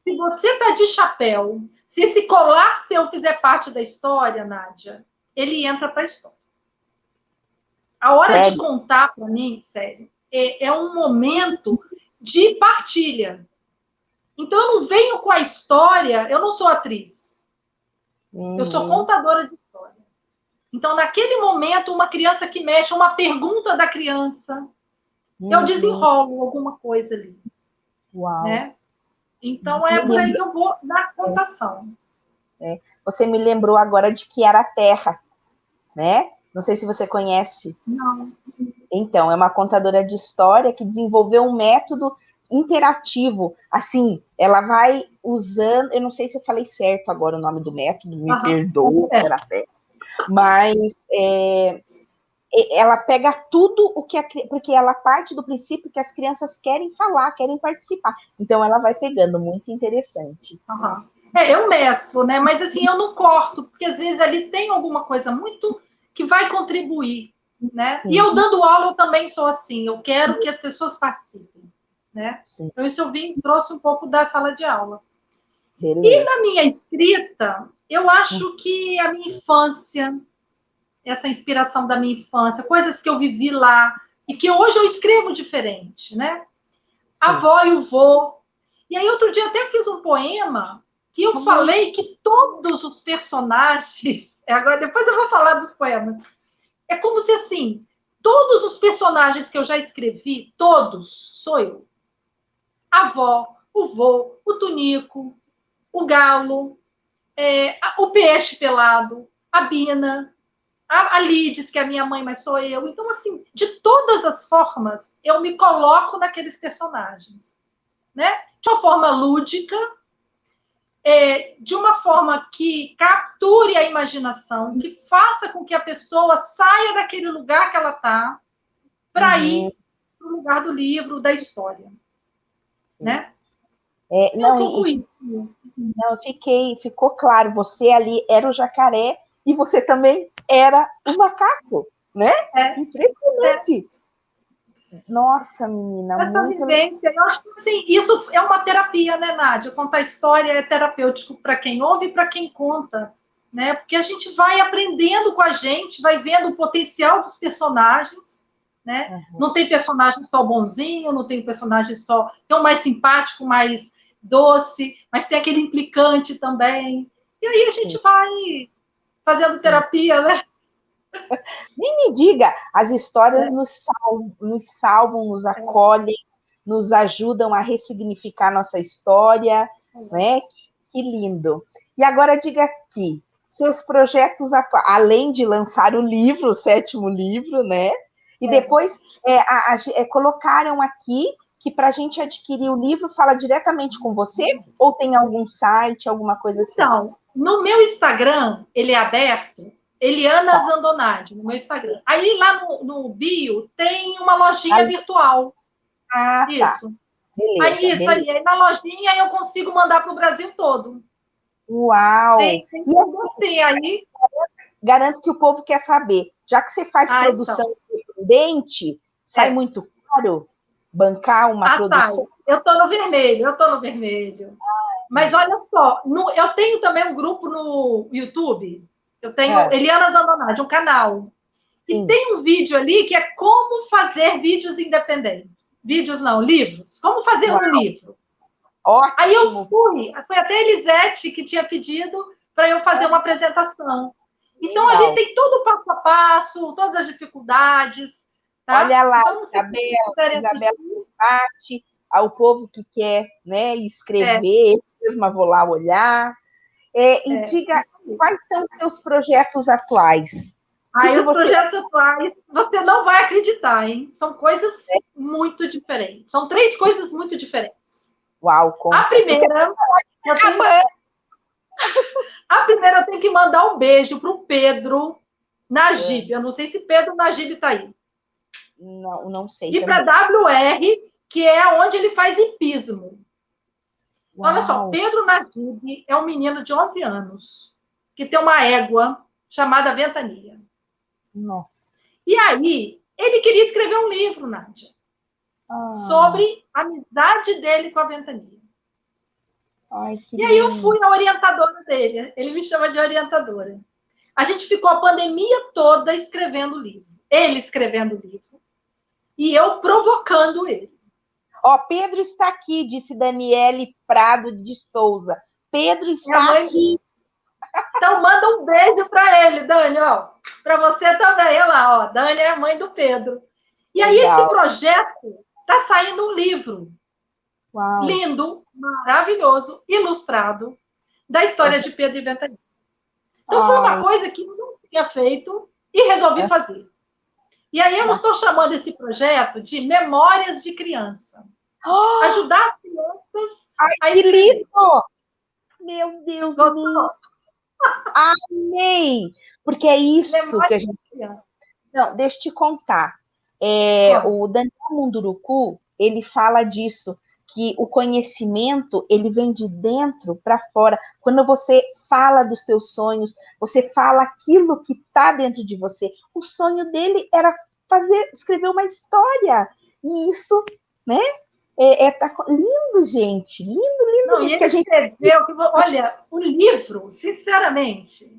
se você está de chapéu, se esse colar seu fizer parte da história, Nádia, ele entra para a história. A hora de contar, para mim, sério, é um momento de partilha. Então, eu não venho com a história, eu não sou atriz. Eu sou contadora de história. Então, naquele momento, uma criança que mexe, uma pergunta da criança, eu desenrolo alguma coisa ali. Uau. Né? Então, é por aí que eu vou na contação. Você me lembrou agora de Kiara Terra, né? Não sei se você conhece. Não. Então, é uma contadora de história que desenvolveu um método interativo. Assim, ela vai usando... Eu não sei se eu falei certo agora o nome do método, me perdoa, Kiara Terra. Mas ela pega tudo o que... Porque ela parte do princípio que as crianças querem falar, querem participar. Então, ela vai pegando, muito interessante. Eu mesclo, né? Mas assim, eu não corto, porque às vezes ali tem alguma coisa muito que vai contribuir, né? Sim. E eu dando aula, eu também sou assim, eu quero que as pessoas participem, né? Sim. Então isso eu trouxe um pouco da sala de aula. Beleza. E na minha escrita, eu acho que a minha infância, essa inspiração da minha infância, coisas que eu vivi lá, e que hoje eu escrevo diferente, né? Sim. A avó e o vô. E aí, outro dia, até fiz um poema que eu falei que todos os personagens... Agora, depois eu vou falar dos poemas. É como se, assim, todos os personagens que eu já escrevi, todos, sou eu. A avó, o vô, o Tunico, o galo, o peixe pelado, a Bina, a Lides, que é a minha mãe, mas sou eu. Então, assim, de todas as formas, eu me coloco naqueles personagens. Né? De uma forma lúdica, de uma forma que capture a imaginação, que faça com que a pessoa saia daquele lugar que ela está para ir para o lugar do livro, da história. Né? Ficou claro, você ali era o jacaré e você também era o macaco, né? Impressionante. Nossa, menina, essa muito... vivência, eu acho que assim, isso é uma terapia, né, Nádia? Contar história é terapêutico para quem ouve e para quem conta, né? Porque a gente vai aprendendo com a gente, vai vendo o potencial dos personagens, né? Não tem personagem só bonzinho, não tem personagem só... Tem um mais simpático, mais doce, mas tem aquele implicante também. E aí a gente vai fazendo terapia, né? Nem me diga, as histórias nos salvam, nos acolhem, nos ajudam a ressignificar nossa história, né? Que lindo. E agora diga aqui, seus projetos atuais, além de lançar o livro, o 7º livro, né? E depois colocaram aqui que para a gente adquirir o livro fala diretamente com você ou tem algum site, alguma coisa assim? Então, no meu Instagram, ele é aberto, Eliana Zandonardi, no meu Instagram. Aí lá no bio tem uma lojinha virtual. Isso. Tá. Beleza, aí na lojinha eu consigo mandar para o Brasil todo. Uau! Tem tudo assim, aí... Garanto que o povo quer saber. Já que você faz produção independente, sai muito caro bancar uma produção? Eu estou no vermelho, Mas olha só, eu tenho também um grupo no YouTube. Eu tenho Eliana Zandonardi, um canal. Sim. E tem um vídeo ali que é como fazer vídeos independentes. Vídeos não, livros. Como fazer um livro. Ótimo. Aí eu foi até a Elisete que tinha pedido para eu fazer uma apresentação. Então, ali tem todo o passo a passo, todas as dificuldades. Tá? Olha lá, então, Isabela Patti, ao povo que quer, né, escrever, eu mesma vou lá olhar. E diga, quais são os seus projetos atuais? Os projetos atuais, você não vai acreditar, hein? São coisas muito diferentes. São 3 coisas muito diferentes. Uau, como? A primeira, eu tenho que mandar um beijo para o Pedro Najib. Eu não sei se Pedro Najib está aí. Não sei. E para WR, que é onde ele faz hipismo. Então, olha só, Pedro Najib é um menino de 11 anos que tem uma égua chamada Ventania. Nossa. E aí, ele queria escrever um livro, Nádia, sobre a amizade dele com a Ventania. E aí eu fui a orientadora dele. Ele me chama de orientadora. A gente ficou a pandemia toda escrevendo o livro. Ele escrevendo o livro. E eu provocando ele. Pedro está aqui, disse Daniele Prado de Souza. Pedro está aqui. Então, manda um beijo para ele, Dani. Para você também, olha lá, ó, Dani é a mãe do Pedro. E aí, Legal. esse projeto está saindo um livro. Uau. Lindo, maravilhoso, ilustrado, da história de Pedro e Ventania. Então, foi uma coisa que eu não tinha feito e resolvi fazer. E aí, eu estou chamando esse projeto de Memórias de Criança. Ajudar as crianças a escrever. Que lindo! Meu Deus, amei! Porque é isso que a gente... Não, deixa eu te contar. O Daniel Munduruku, ele fala disso, que o conhecimento, ele vem de dentro para fora. Quando você fala dos teus sonhos, você fala aquilo que está dentro de você. O sonho dele era escrever uma história. E isso, né? Tá lindo, gente. Lindo. Não, e ele escreveu, olha, o livro, sinceramente,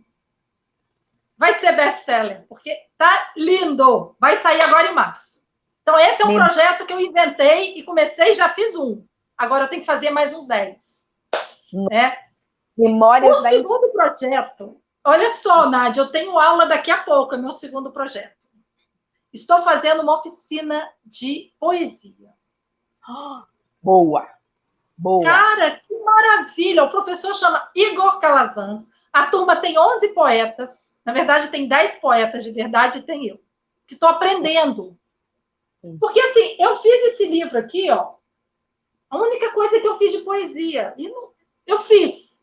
vai ser best-seller, porque tá lindo. Vai sair agora em março. Então, esse é um projeto que eu inventei e comecei, já fiz um. Agora eu tenho que fazer mais uns 10. Né? Memórias o segundo projeto, olha só, Nádia, eu tenho aula daqui a pouco, é meu segundo projeto. Estou fazendo uma oficina de poesia. Boa. Cara, que maravilha! O professor chama Igor Calazans. A turma tem 11 poetas. Na verdade, tem 10 poetas de verdade e tem eu. Que estou aprendendo. Sim. Porque, assim, eu fiz esse livro aqui, ó. A única coisa que eu fiz de poesia. E não, eu fiz.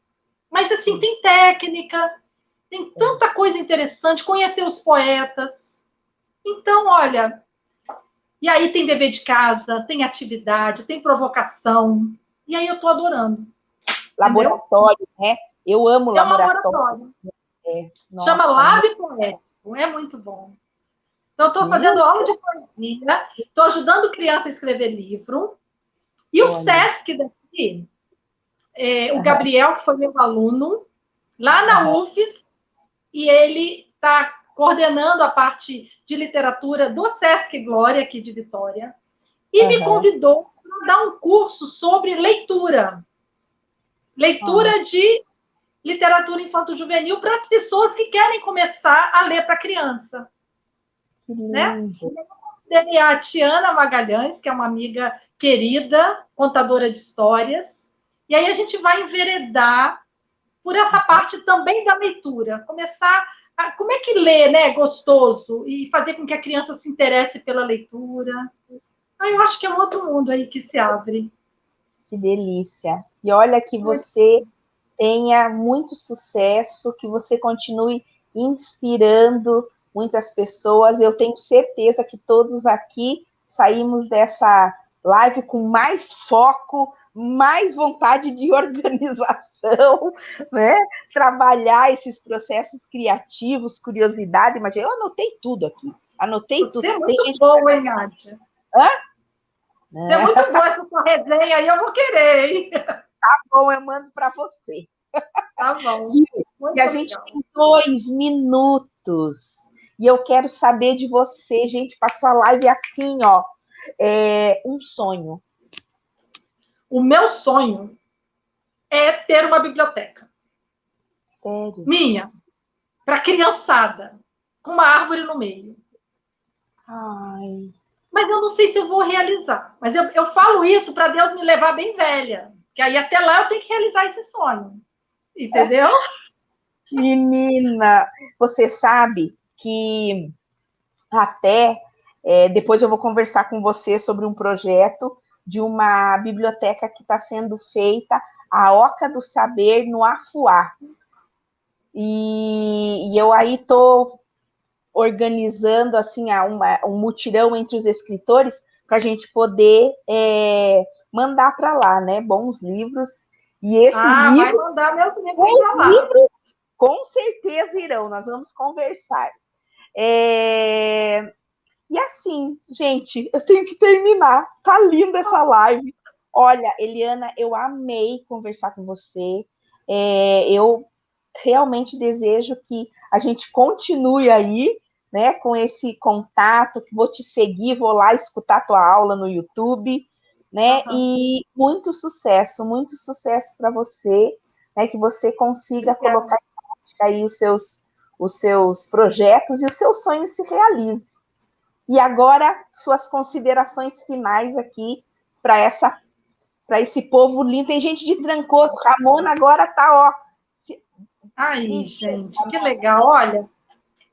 Mas, assim, tem técnica, tem tanta coisa interessante. Conhecer os poetas. Então, olha... E aí tem dever de casa, tem atividade, tem provocação. E aí eu tô adorando. Laboratório, né? Eu amo laboratório. Chama Lab Poético, é muito bom. Então, estou fazendo aula de poesia, estou ajudando criança a escrever livro. E o SESC daqui, o Gabriel, que foi meu aluno, lá na UFES, e ele está coordenando a parte de literatura do SESC Glória, aqui de Vitória, e me convidou para dar um curso sobre leitura. Leitura de literatura infanto-juvenil para as pessoas que querem começar a ler para criança. Que lindo. Né? Tem a Tiana Magalhães, que é uma amiga querida, contadora de histórias, e aí a gente vai enveredar por essa parte também da leitura, começar a, como é que lê, né, gostoso, e fazer com que a criança se interesse pela leitura. Eu acho que é um outro mundo aí que se abre. Que delícia. E olha que você tenha muito sucesso, que você continue inspirando muitas pessoas. Eu tenho certeza que todos aqui saímos dessa live com mais foco, mais vontade de organização, né? Trabalhar esses processos criativos, curiosidade. Imagina, eu anotei tudo aqui. Anotei tudo. Você é muito boa, hein, Nádia? Hã? Você é muito boa essa sua resenha aí, eu vou querer, hein? Tá bom, eu mando para você. Tá bom. E a gente tem 2 minutos. E eu quero saber de você, gente, passou a live assim, ó. Um sonho. O meu sonho é ter uma biblioteca. Sério? Minha. Para criançada. Com uma árvore no meio. Ai. Mas eu não sei se eu vou realizar. Mas eu falo isso para Deus me levar bem velha. Que aí até lá eu tenho que realizar esse sonho. Entendeu? Menina, você sabe que até depois eu vou conversar com você sobre um projeto de uma biblioteca que está sendo feita, a Oca do Saber, no Afuá. E eu aí estou organizando assim um mutirão entre os escritores para a gente poder mandar para lá, né? Bons livros. E esses livros, vai mandar meus livros para lá. Livros, com certeza irão. Nós vamos conversar. E assim, gente, eu tenho que terminar. Tá linda essa live. Olha, Eliana, eu amei conversar com você. Eu realmente desejo que a gente continue aí, né, com esse contato, que vou te seguir, vou lá escutar tua aula no YouTube, né, e muito sucesso para você, né, que você consiga colocar em prática aí os seus os seus projetos e os seus sonhos se realizem. E agora, suas considerações finais aqui para esse povo lindo. Tem gente de Trancoso, Ramona agora está, ó. Aí, gente, que legal. Olha,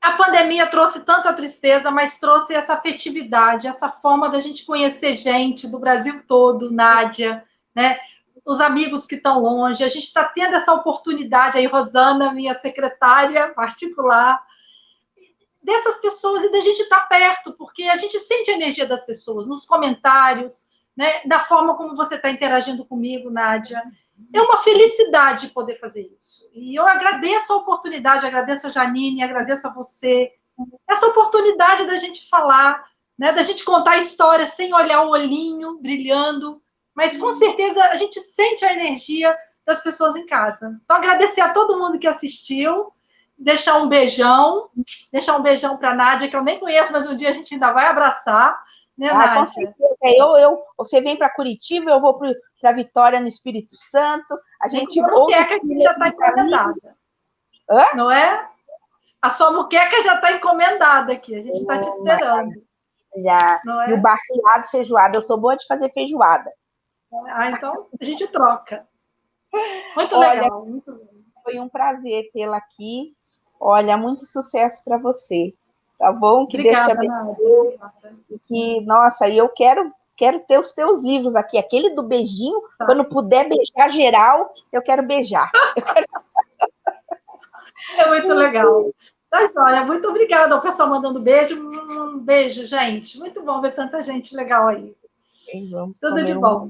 a pandemia trouxe tanta tristeza, mas trouxe essa afetividade, essa forma da gente conhecer gente do Brasil todo, Nádia, né? Os amigos que estão longe. A gente está tendo essa oportunidade aí, Rosana, minha secretária particular, dessas pessoas e da gente estar perto, porque a gente sente a energia das pessoas nos comentários, né? Da forma como você está interagindo comigo, Nádia. É uma felicidade poder fazer isso. E eu agradeço a oportunidade, agradeço a Janine, agradeço a você. Essa oportunidade da gente falar, né, da gente contar histórias sem olhar o olhinho brilhando, mas com certeza a gente sente a energia das pessoas em casa. Então, agradecer a todo mundo que assistiu, deixar um beijão para a Nádia, que eu nem conheço, mas um dia a gente ainda vai abraçar, né, Nádia? Com certeza. Você vem para Curitiba, eu vou para Vitória, no Espírito Santo. A gente muqueca aqui já está encomendada. Hã? Não é? A sua muqueca já está encomendada aqui, a gente está te esperando. Não é? E o barreado, feijoada, eu sou boa de fazer feijoada. Então a gente troca. Muito legal. Muito bom. Foi um prazer tê-la aqui. Olha, muito sucesso para você. Tá bom? Que Obrigada, Deus te abençoe. Que, nossa, e eu quero ter os teus livros aqui. Aquele do beijinho, tá. Quando puder beijar geral, eu quero beijar. É muito legal. Tá, joia. Muito obrigada ao pessoal mandando beijo. Um beijo, gente. Muito bom ver tanta gente legal aí. Vamos tudo de bom.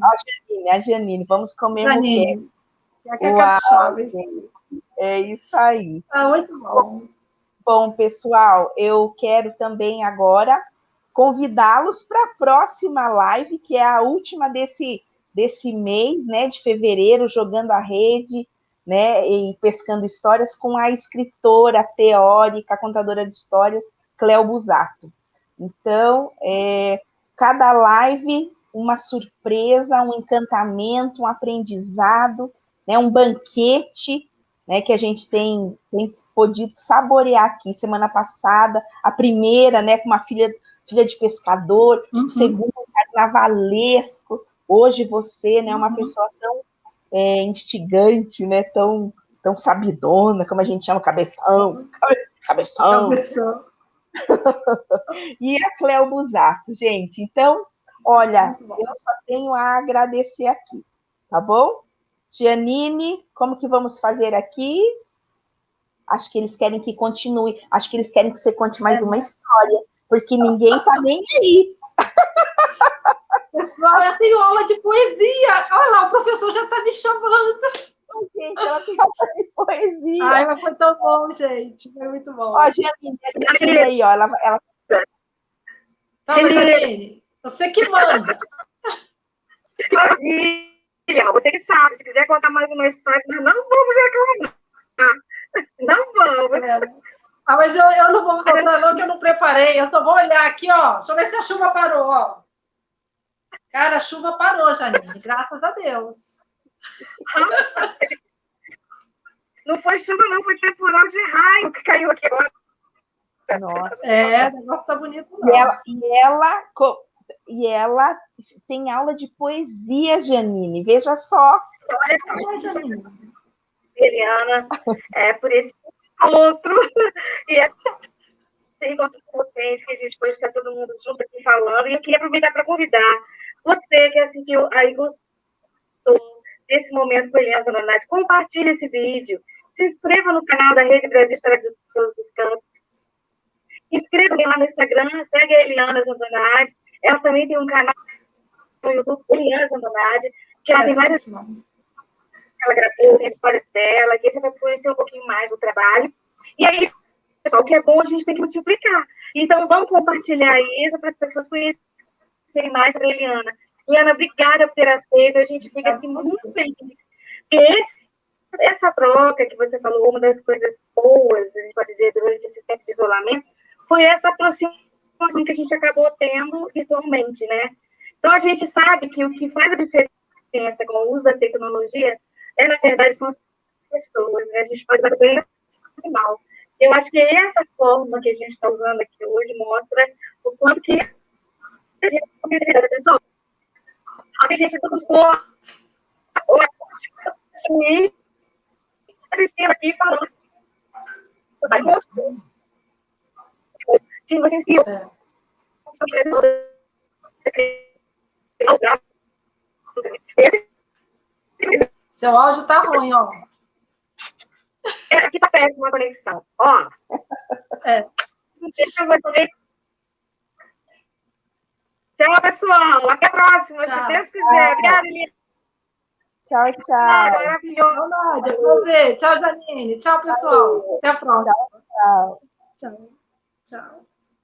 A Janine, vamos comer Janine. É isso aí. Muito bom. Bom, pessoal, eu quero também agora convidá-los para a próxima live, que é a última desse mês, né, de fevereiro, Jogando a Rede, né, e Pescando Histórias, com a escritora, teórica, contadora de histórias, Cléo Busato. Então, cada live, uma surpresa, um encantamento, um aprendizado, né, um banquete, né, que a gente tem podido saborear aqui. Semana passada, a primeira, né, com uma filha de pescador, o segundo, carnavalesco. Hoje você, né, uma pessoa tão instigante, né, tão sabidona, como a gente chama, cabeção. E a Cléo Busato, gente. Então, olha, eu só tenho a agradecer aqui, tá bom? Janine, como que vamos fazer aqui? Acho que eles querem que continue. Acho que eles querem que você conte mais uma história, porque ninguém tá nem aí. Pessoal, eu tenho aula de poesia. Olha lá, o professor já está me chamando. Gente, ela tem aula de poesia. Ai, mas foi tão bom, gente. Foi muito bom. Ó, Janine aí, ó. Ela... Fala, Janine. Você que manda. Você que sabe, se quiser contar mais uma história, nós não vamos reclamar. Não vamos. Mas eu não vou contar, não, que eu não preparei. Eu só vou olhar aqui, ó. Deixa eu ver se a chuva parou, ó. Cara, a chuva parou, Janine. Graças a Deus. Não foi chuva, não. Foi temporal de raio que caiu aqui agora. Nossa. O negócio tá bonito, não. E ela tem aula de poesia, Janine. Veja só. Olha só, Janine. Eliana, por esse outro. E esse encontro potente que a gente pode estar todo mundo junto aqui falando. E eu queria aproveitar para convidar você que assistiu aí, gostou desse momento com a Eliana Zanonati, compartilhe esse vídeo. Se inscreva no canal da Rede Brasil História dos Cantos. Inscreva-se lá no Instagram, segue a Eliana Zanonati. Ela também tem um canal no YouTube, Eliana Zanonati, que ela tem várias... Ela gravou, tem histórias dela, que você vai conhecer um pouquinho mais do trabalho. E aí, pessoal, o que é bom, a gente tem que multiplicar. Então, vamos compartilhar isso para as pessoas conhecerem mais sobre a Eliana. Eliana, obrigada por ter aceito. A gente fica assim, muito feliz. E essa troca que você falou, uma das coisas boas, a gente pode dizer, durante esse tempo de isolamento, foi essa aproximação que a gente acabou tendo virtualmente, né? Então, a gente sabe que o que faz a diferença com o uso da tecnologia na verdade, são as pessoas, né? A gente pode usar bem mal. Eu acho que essa forma que a gente está usando aqui hoje mostra o quanto que a gente precisa, pessoal. A gente buscou assistindo aqui falando sobre a emoção. Você inspirou. Seu áudio tá ruim, ó. Aqui tá péssima a conexão. Ó. Deixa eu ver. Tchau, pessoal. Até a próxima, Tchau. se Deus quiser. Obrigada, Lili. Tchau, tchau. Maravilhoso. Tchau, Nádia. Prazer. Tchau, Janine. Tchau, pessoal. Até a próxima. Tchau. Tchau. Tchau.